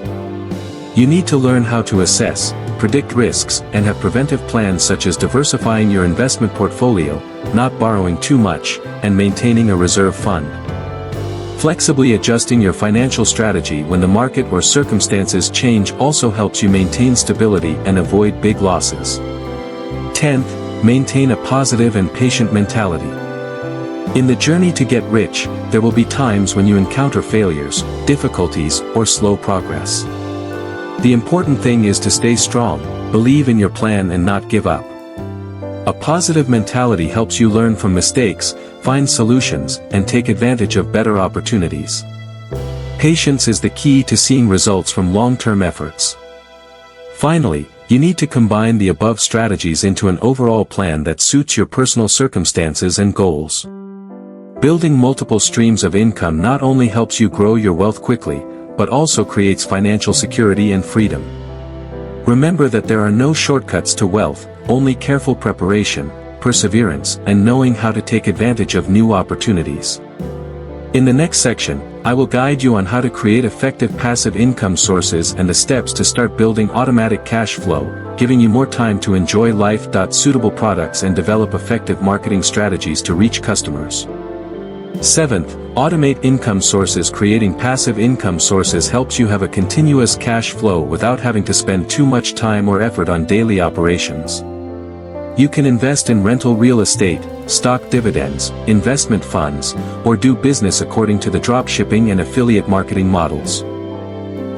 You need to learn how to assess, predict risks, and have preventive plans such as diversifying your investment portfolio, not borrowing too much, and maintaining a reserve fund. Flexibly adjusting your financial strategy when the market or circumstances change also helps you maintain stability and avoid big losses. 10th, maintain a positive and patient mentality. In the journey to get rich, there will be times when you encounter failures, difficulties, or slow progress. The important thing is to stay strong, believe in your plan and not give up. A positive mentality helps you learn from mistakes, find solutions, and take advantage of better opportunities. Patience is the key to seeing results from long-term efforts. Finally, you need to combine the above strategies into an overall plan that suits your personal circumstances and goals. Building multiple streams of income not only helps you grow your wealth quickly, but also creates financial security and freedom. Remember that there are no shortcuts to wealth, only careful preparation, perseverance, and knowing how to take advantage of new opportunities. In the next section, I will guide you on how to create effective passive income sources and the steps to start building automatic cash flow, giving you more time to enjoy life. Suitable products and develop effective marketing strategies to reach customers. 7th, automate income sources. Creating passive income sources helps you have a continuous cash flow without having to spend too much time or effort on daily operations. You can invest in rental real estate, stock dividends, investment funds, or do business according to the dropshipping and affiliate marketing models.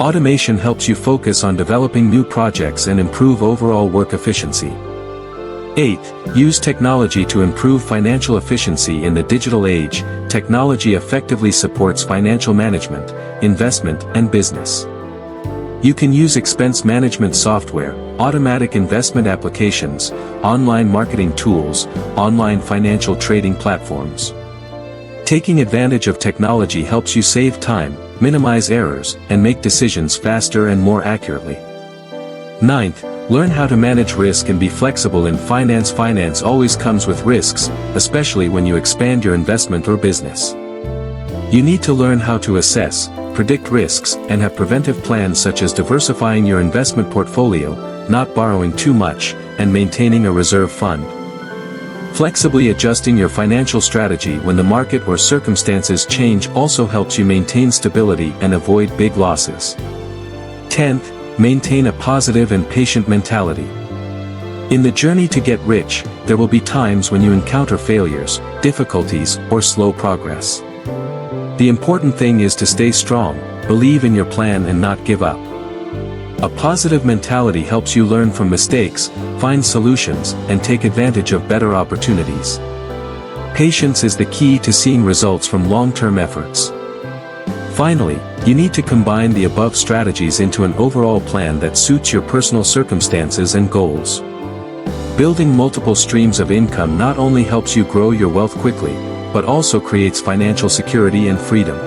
Automation helps you focus on developing new projects and improve overall work efficiency. 8th, use technology to improve financial efficiency. In the digital age, technology effectively supports financial management, investment, and business. You can use expense management software, automatic investment applications, online marketing tools, online financial trading platforms. Taking advantage of technology helps you save time, minimize errors, and make decisions faster and more accurately. 9th, learn how to manage risk and be flexible in finance. Finance always comes with risks, especially when you expand your investment or business. You need to learn how to assess, predict risks, and have preventive plans such as diversifying your investment portfolio, not borrowing too much, and maintaining a reserve fund. Flexibly adjusting your financial strategy when the market or circumstances change also helps you maintain stability and avoid big losses. 10th, maintain a positive and patient mentality. In the journey to get rich, there will be times when you encounter failures, difficulties, or slow progress. The important thing is to stay strong, believe in your plan and not give up. A positive mentality helps you learn from mistakes, find solutions, and take advantage of better opportunities. Patience is the key to seeing results from long-term efforts. Finally, you need to combine the above strategies into an overall plan that suits your personal circumstances and goals. Building multiple streams of income not only helps you grow your wealth quickly, but also creates financial security and freedom.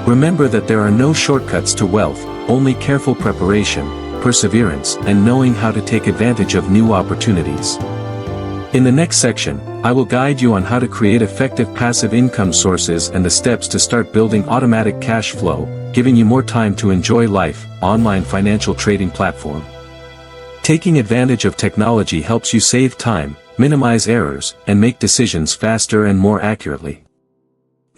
Remember that there are no shortcuts to wealth, only careful preparation, perseverance, and knowing how to take advantage of new opportunities. In the next section, I will guide you on how to create effective passive income sources and the steps to start building automatic cash flow, giving you more time to enjoy life. Online financial trading platform. Taking advantage of technology helps you save time, minimize errors, and make decisions faster and more accurately.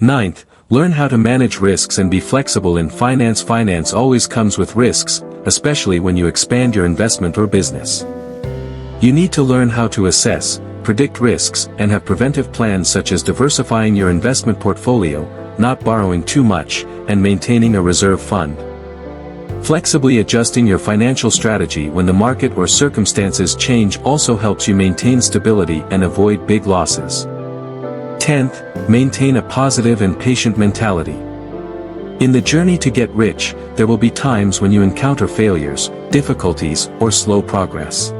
Ninth, learn how to manage risks and be flexible in finance. Finance always comes with risks, especially when you expand your investment or business. You need to learn how to assess, predict risks, and have preventive plans such as diversifying your investment portfolio, not borrowing too much, and maintaining a reserve fund. Flexibly adjusting your financial strategy when the market or circumstances change also helps you maintain stability and avoid big losses. 10th, maintain a positive and patient mentality. In the journey to get rich, there will be times when you encounter failures, difficulties, or slow progress.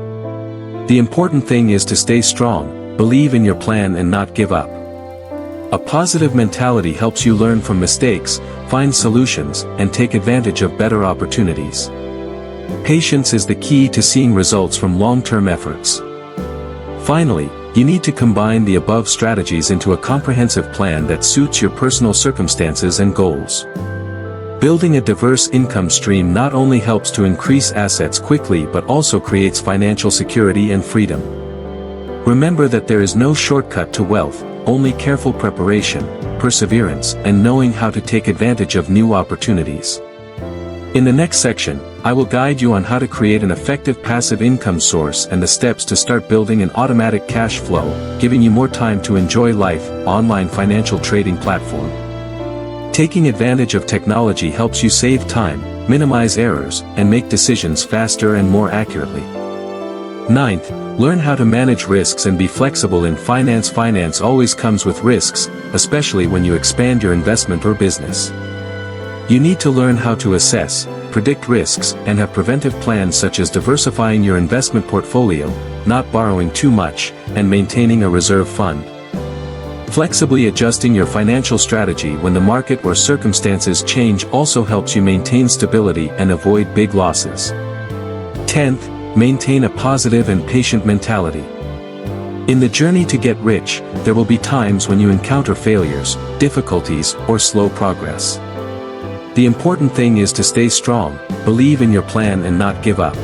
The important thing is to stay strong, believe in your plan and not give up. A positive mentality helps you learn from mistakes, find solutions, and take advantage of better opportunities. Patience is the key to seeing results from long-term efforts. Finally, you need to combine the above strategies into a comprehensive plan that suits your personal circumstances and goals. Building a diverse income stream not only helps to increase assets quickly but also creates financial security and freedom. Remember that there is no shortcut to wealth, only careful preparation, perseverance, and knowing how to take advantage of new opportunities. In the next section, I will guide you on how to create an effective passive income source and the steps to start building an automatic cash flow, giving you more time to enjoy life. Online financial trading platform. Taking advantage of technology helps you save time, minimize errors, and make decisions faster and more accurately. Ninth, learn how to manage risks and be flexible in finance. Finance always comes with risks, especially when you expand your investment or business. You need to learn how to assess, predict risks, and have preventive plans such as diversifying your investment portfolio, not borrowing too much, and maintaining a reserve fund. Flexibly adjusting your financial strategy when the market or circumstances change also helps you maintain stability and avoid big losses. 10th, maintain a positive and patient mentality. In the journey to get rich, there will be times when you encounter failures, difficulties, or slow progress. The important thing is to stay strong, believe in your plan and not give up.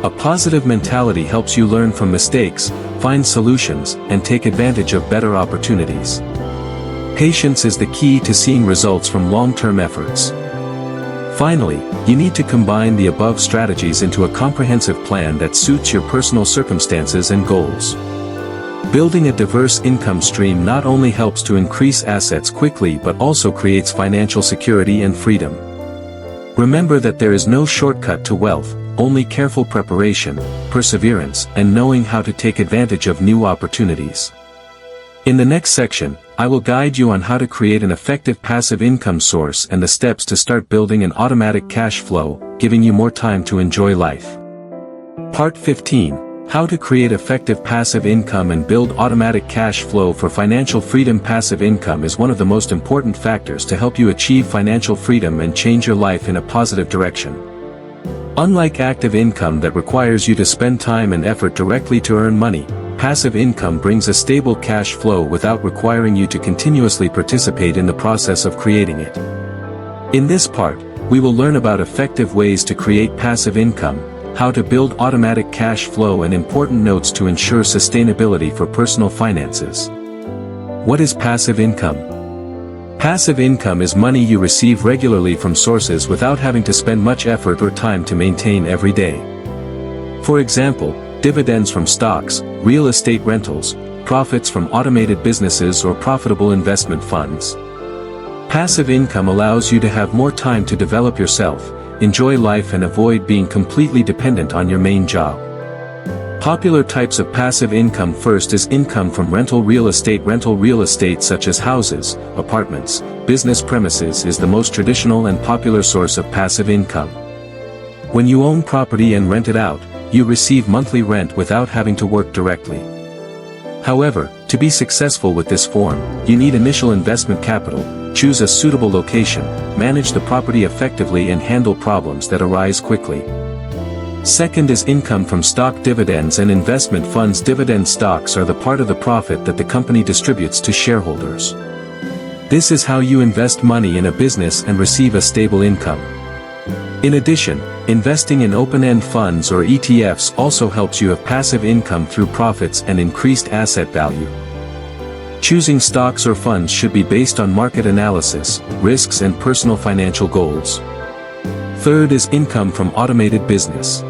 A positive mentality helps you learn from mistakes, find solutions, and take advantage of better opportunities. Patience is the key to seeing results from long-term efforts. Finally, you need to combine the above strategies into a comprehensive plan that suits your personal circumstances and goals. Building a diverse income stream not only helps to increase assets quickly but also creates financial security and freedom. Remember that there is no shortcut to wealth, only careful preparation, perseverance, and knowing how to take advantage of new opportunities. In the next section, I will guide you on how to create an effective passive income source and the steps to start building an automatic cash flow, giving you more time to enjoy life. Part 15. How to create effective passive income and build automatic cash flow for financial freedom. Passive income is one of the most important factors to help you achieve financial freedom and change your life in a positive direction. Unlike active income that requires you to spend time and effort directly to earn money, passive income brings a stable cash flow without requiring you to continuously participate in the process of creating it. In this part, we will learn about effective ways to create passive income, how to build automatic cash flow and important notes to ensure sustainability for personal finances. What is passive income? Passive income is money you receive regularly from sources without having to spend much effort or time to maintain every day. For example, dividends from stocks, real estate rentals, profits from automated businesses or profitable investment funds. Passive income allows you to have more time to develop yourself, enjoy life and avoid being completely dependent on your main job. Popular types of passive income. First is income from rental real estate. Rental real estate such as houses, apartments, business premises is the most traditional and popular source of passive income. When you own property and rent it out, you receive monthly rent without having to work directly. However, to be successful with this form, you need initial investment capital, choose a suitable location, manage the property effectively and handle problems that arise quickly. Second is income from stock dividends and investment funds. Dividend stocks are the part of the profit that the company distributes to shareholders. This is how you invest money in a business and receive a stable income. In addition, investing in open-end funds or ETFs also helps you have passive income through profits and increased asset value. Choosing stocks or funds should be based on market analysis, risks and personal financial goals. Third is income from automated business.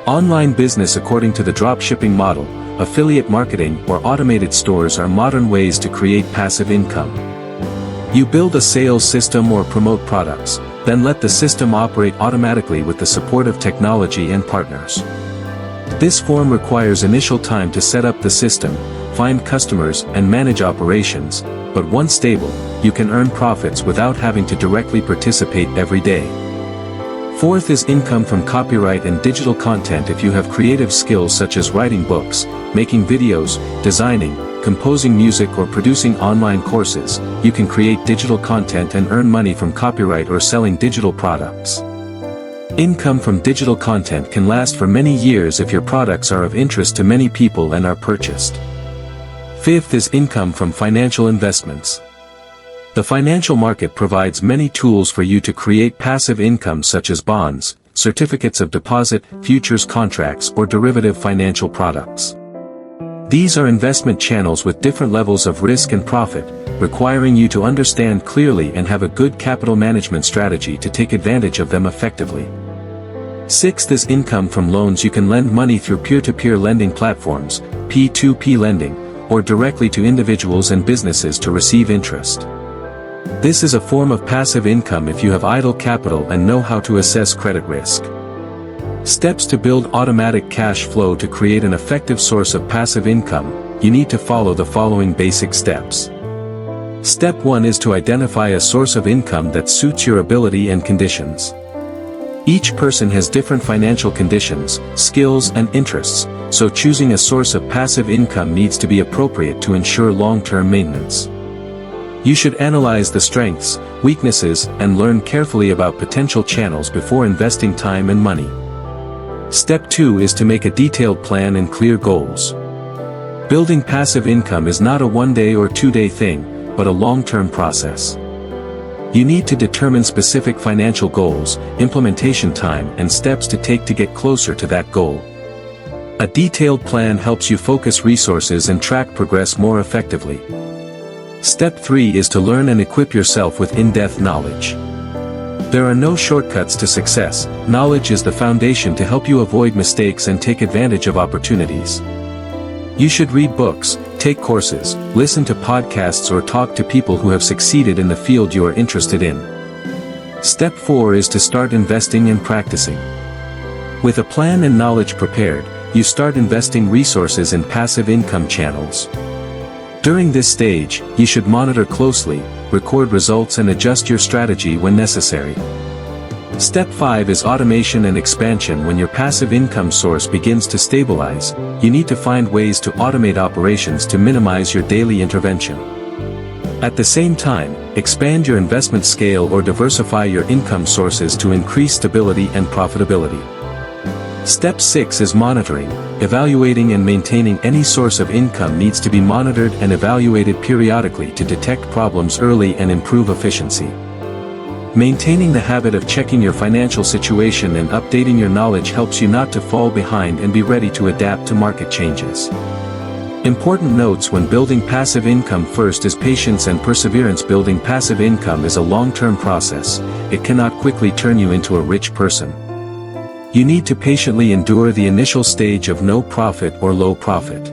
Online business according to the dropshipping model, affiliate marketing or automated stores are modern ways to create passive income. You build a sales system or promote products, then let the system operate automatically with the support of technology and partners. This form requires initial time to set up the system, find customers and manage operations, but once stable, you can earn profits without having to directly participate every day. Fourth is income from copyright and digital content. If you have creative skills such as writing books, making videos, designing, composing music or producing online courses, you can create digital content and earn money from copyright or selling digital products. Income from digital content can last for many years if your products are of interest to many people and are purchased. Fifth is income from financial investments. The financial market provides many tools for you to create passive income such as bonds, certificates of deposit, futures contracts or derivative financial products. These are investment channels with different levels of risk and profit, requiring you to understand clearly and have a good capital management strategy to take advantage of them effectively. Sixth is income from loans. You can lend money through peer-to-peer lending platforms, P2P lending, or directly to individuals and businesses to receive interest. This is a form of passive income if you have idle capital and know how to assess credit risk. Steps to build automatic cash flow. To create an effective source of passive income, you need to follow the following basic steps. Step 1 is to identify a source of income that suits your ability and conditions. Each person has different financial conditions, skills and interests, so choosing a source of passive income needs to be appropriate to ensure long-term maintenance. You should analyze the strengths, weaknesses, and learn carefully about potential channels before investing time and money. Step 2 is to make a detailed plan and clear goals. Building passive income is not a one-day or two-day thing, but a long-term process. You need to determine specific financial goals, implementation time, and steps to take to get closer to that goal. A detailed plan helps you focus resources and track progress more effectively. Step 3 is to learn and equip yourself with in-depth knowledge. There are no shortcuts to success. Knowledge is the foundation to help you avoid mistakes and take advantage of opportunities. You should read books, take courses, listen to podcasts or talk to people who have succeeded in the field you are interested in. Step 4 is to start investing and practicing. With a plan and knowledge prepared, you start investing resources in passive income channels. During this stage, you should monitor closely, record results and adjust your strategy when necessary. Step 5 is automation and expansion. When your passive income source begins to stabilize, you need to find ways to automate operations to minimize your daily intervention. At the same time, expand your investment scale or diversify your income sources to increase stability and profitability. Step 6 is monitoring. Evaluating and maintaining any source of income needs to be monitored and evaluated periodically to detect problems early and improve efficiency. Maintaining the habit of checking your financial situation and updating your knowledge helps you not to fall behind and be ready to adapt to market changes. Important notes when building passive income. First is patience and perseverance. Building passive income is a long-term process. It cannot quickly turn you into a rich person. You need to patiently endure the initial stage of no profit or low profit.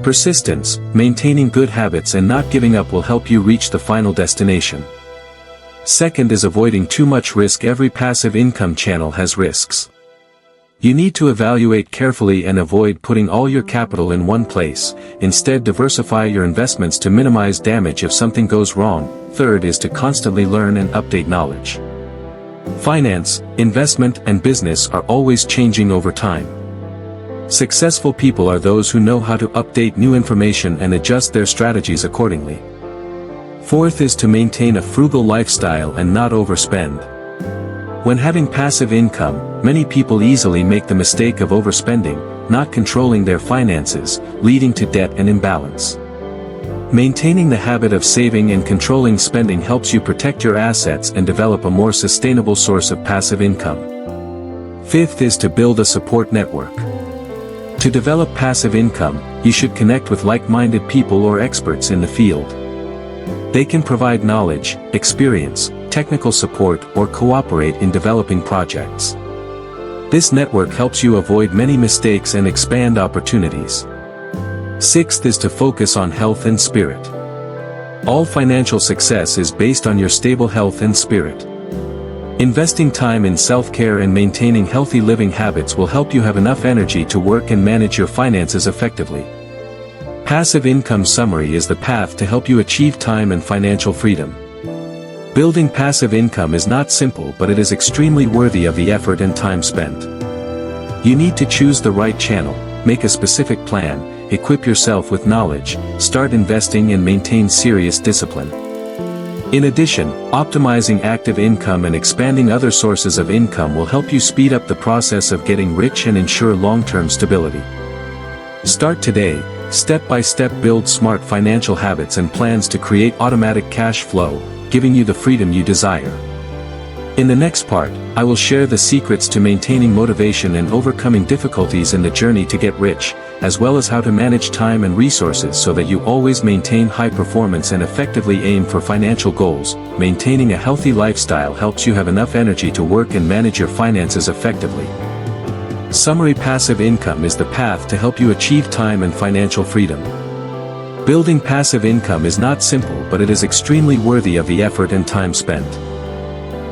Persistence, maintaining good habits and not giving up will help you reach the final destination. Second is avoiding too much risk. Every passive income channel has risks. You need to evaluate carefully and avoid putting all your capital in one place. Instead, diversify your investments to minimize damage if something goes wrong. Third is to constantly learn and update knowledge. Finance, investment, and business are always changing over time. Successful people are those who know how to update new information and adjust their strategies accordingly. Fourth is to maintain a frugal lifestyle and not overspend. When having passive income, many people easily make the mistake of overspending, not controlling their finances, leading to debt and imbalance. Maintaining the habit of saving and controlling spending helps you protect your assets and develop a more sustainable source of passive income. Fifth is to build a support network. To develop passive income, you should connect with like-minded people or experts in the field. They can provide knowledge, experience, technical support, or cooperate in developing projects. This network helps you avoid many mistakes and expand opportunities. Sixth is to focus on health and spirit. All financial success is based on your stable health and spirit. Investing time in self-care and maintaining healthy living habits will help you have enough energy to work and manage your finances effectively. Passive income summary is the path to help you achieve time and financial freedom. Building passive income is not simple, but it is extremely worthy of the effort and time spent. You need to choose the right channel, make a specific plan, equip yourself with knowledge, start investing and maintain serious discipline. In addition, optimizing active income and expanding other sources of income will help you speed up the process of getting rich and ensure long-term stability. Start today, step by step build smart financial habits and plans to create automatic cash flow, giving you the freedom you desire. In the next part, I will share the secrets to maintaining motivation and overcoming difficulties in the journey to get rich, as well as how to manage time and resources so that you always maintain high performance and effectively aim for financial goals. Maintaining a healthy lifestyle helps you have enough energy to work and manage your finances effectively. Summary: passive income is the path to help you achieve time and financial freedom. Building passive income is not simple, but it is extremely worthy of the effort and time spent.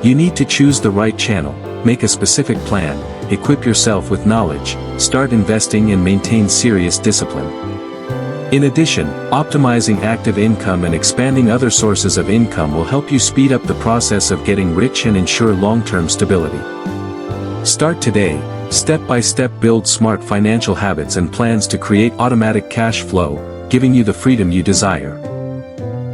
You need to choose the right channel, make a specific plan, equip yourself with knowledge, start investing and maintain serious discipline. In addition, optimizing active income and expanding other sources of income will help you speed up the process of getting rich and ensure long-term stability. Start today, step by step build smart financial habits and plans to create automatic cash flow, giving you the freedom you desire.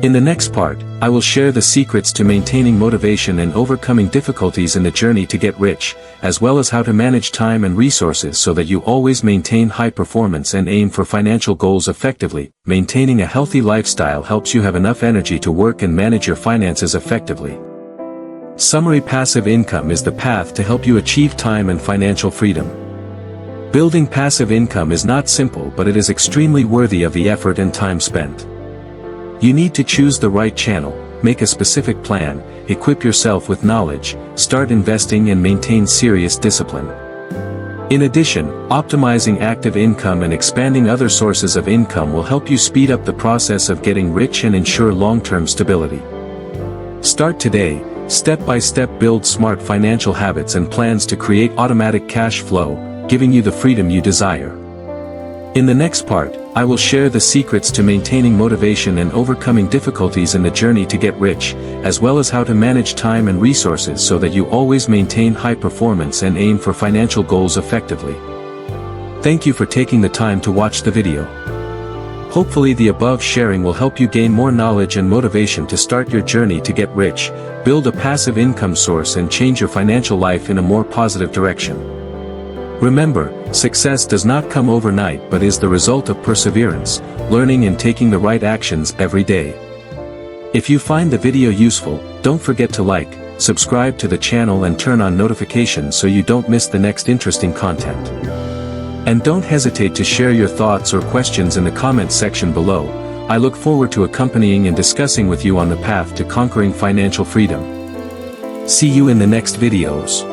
In the next part, I will share the secrets to maintaining motivation and overcoming difficulties in the journey to get rich, as well as how to manage time and resources so that you always maintain high performance and aim for financial goals effectively. Maintaining a healthy lifestyle helps you have enough energy to work and manage your finances effectively. Summary: passive income is the path to help you achieve time and financial freedom. Building passive income is not simple, but it is extremely worthy of the effort and time spent. You need to choose the right channel, make a specific plan, equip yourself with knowledge, start investing and maintain serious discipline. In addition, optimizing active income and expanding other sources of income will help you speed up the process of getting rich and ensure long-term stability. Start today, step by step build smart financial habits and plans to create automatic cash flow, giving you the freedom you desire. In the next part, I will share the secrets to maintaining motivation and overcoming difficulties in the journey to get rich, as well as how to manage time and resources so that you always maintain high performance and aim for financial goals effectively. Thank you for taking the time to watch the video. Hopefully the above sharing will help you gain more knowledge and motivation to start your journey to get rich, build a passive income source and change your financial life in a more positive direction. Remember, success does not come overnight but is the result of perseverance, learning and taking the right actions every day. If you find the video useful, don't forget to like, subscribe to the channel and turn on notifications so you don't miss the next interesting content. And don't hesitate to share your thoughts or questions in the comments section below. I look forward to accompanying and discussing with you on the path to conquering financial freedom. See you in the next videos.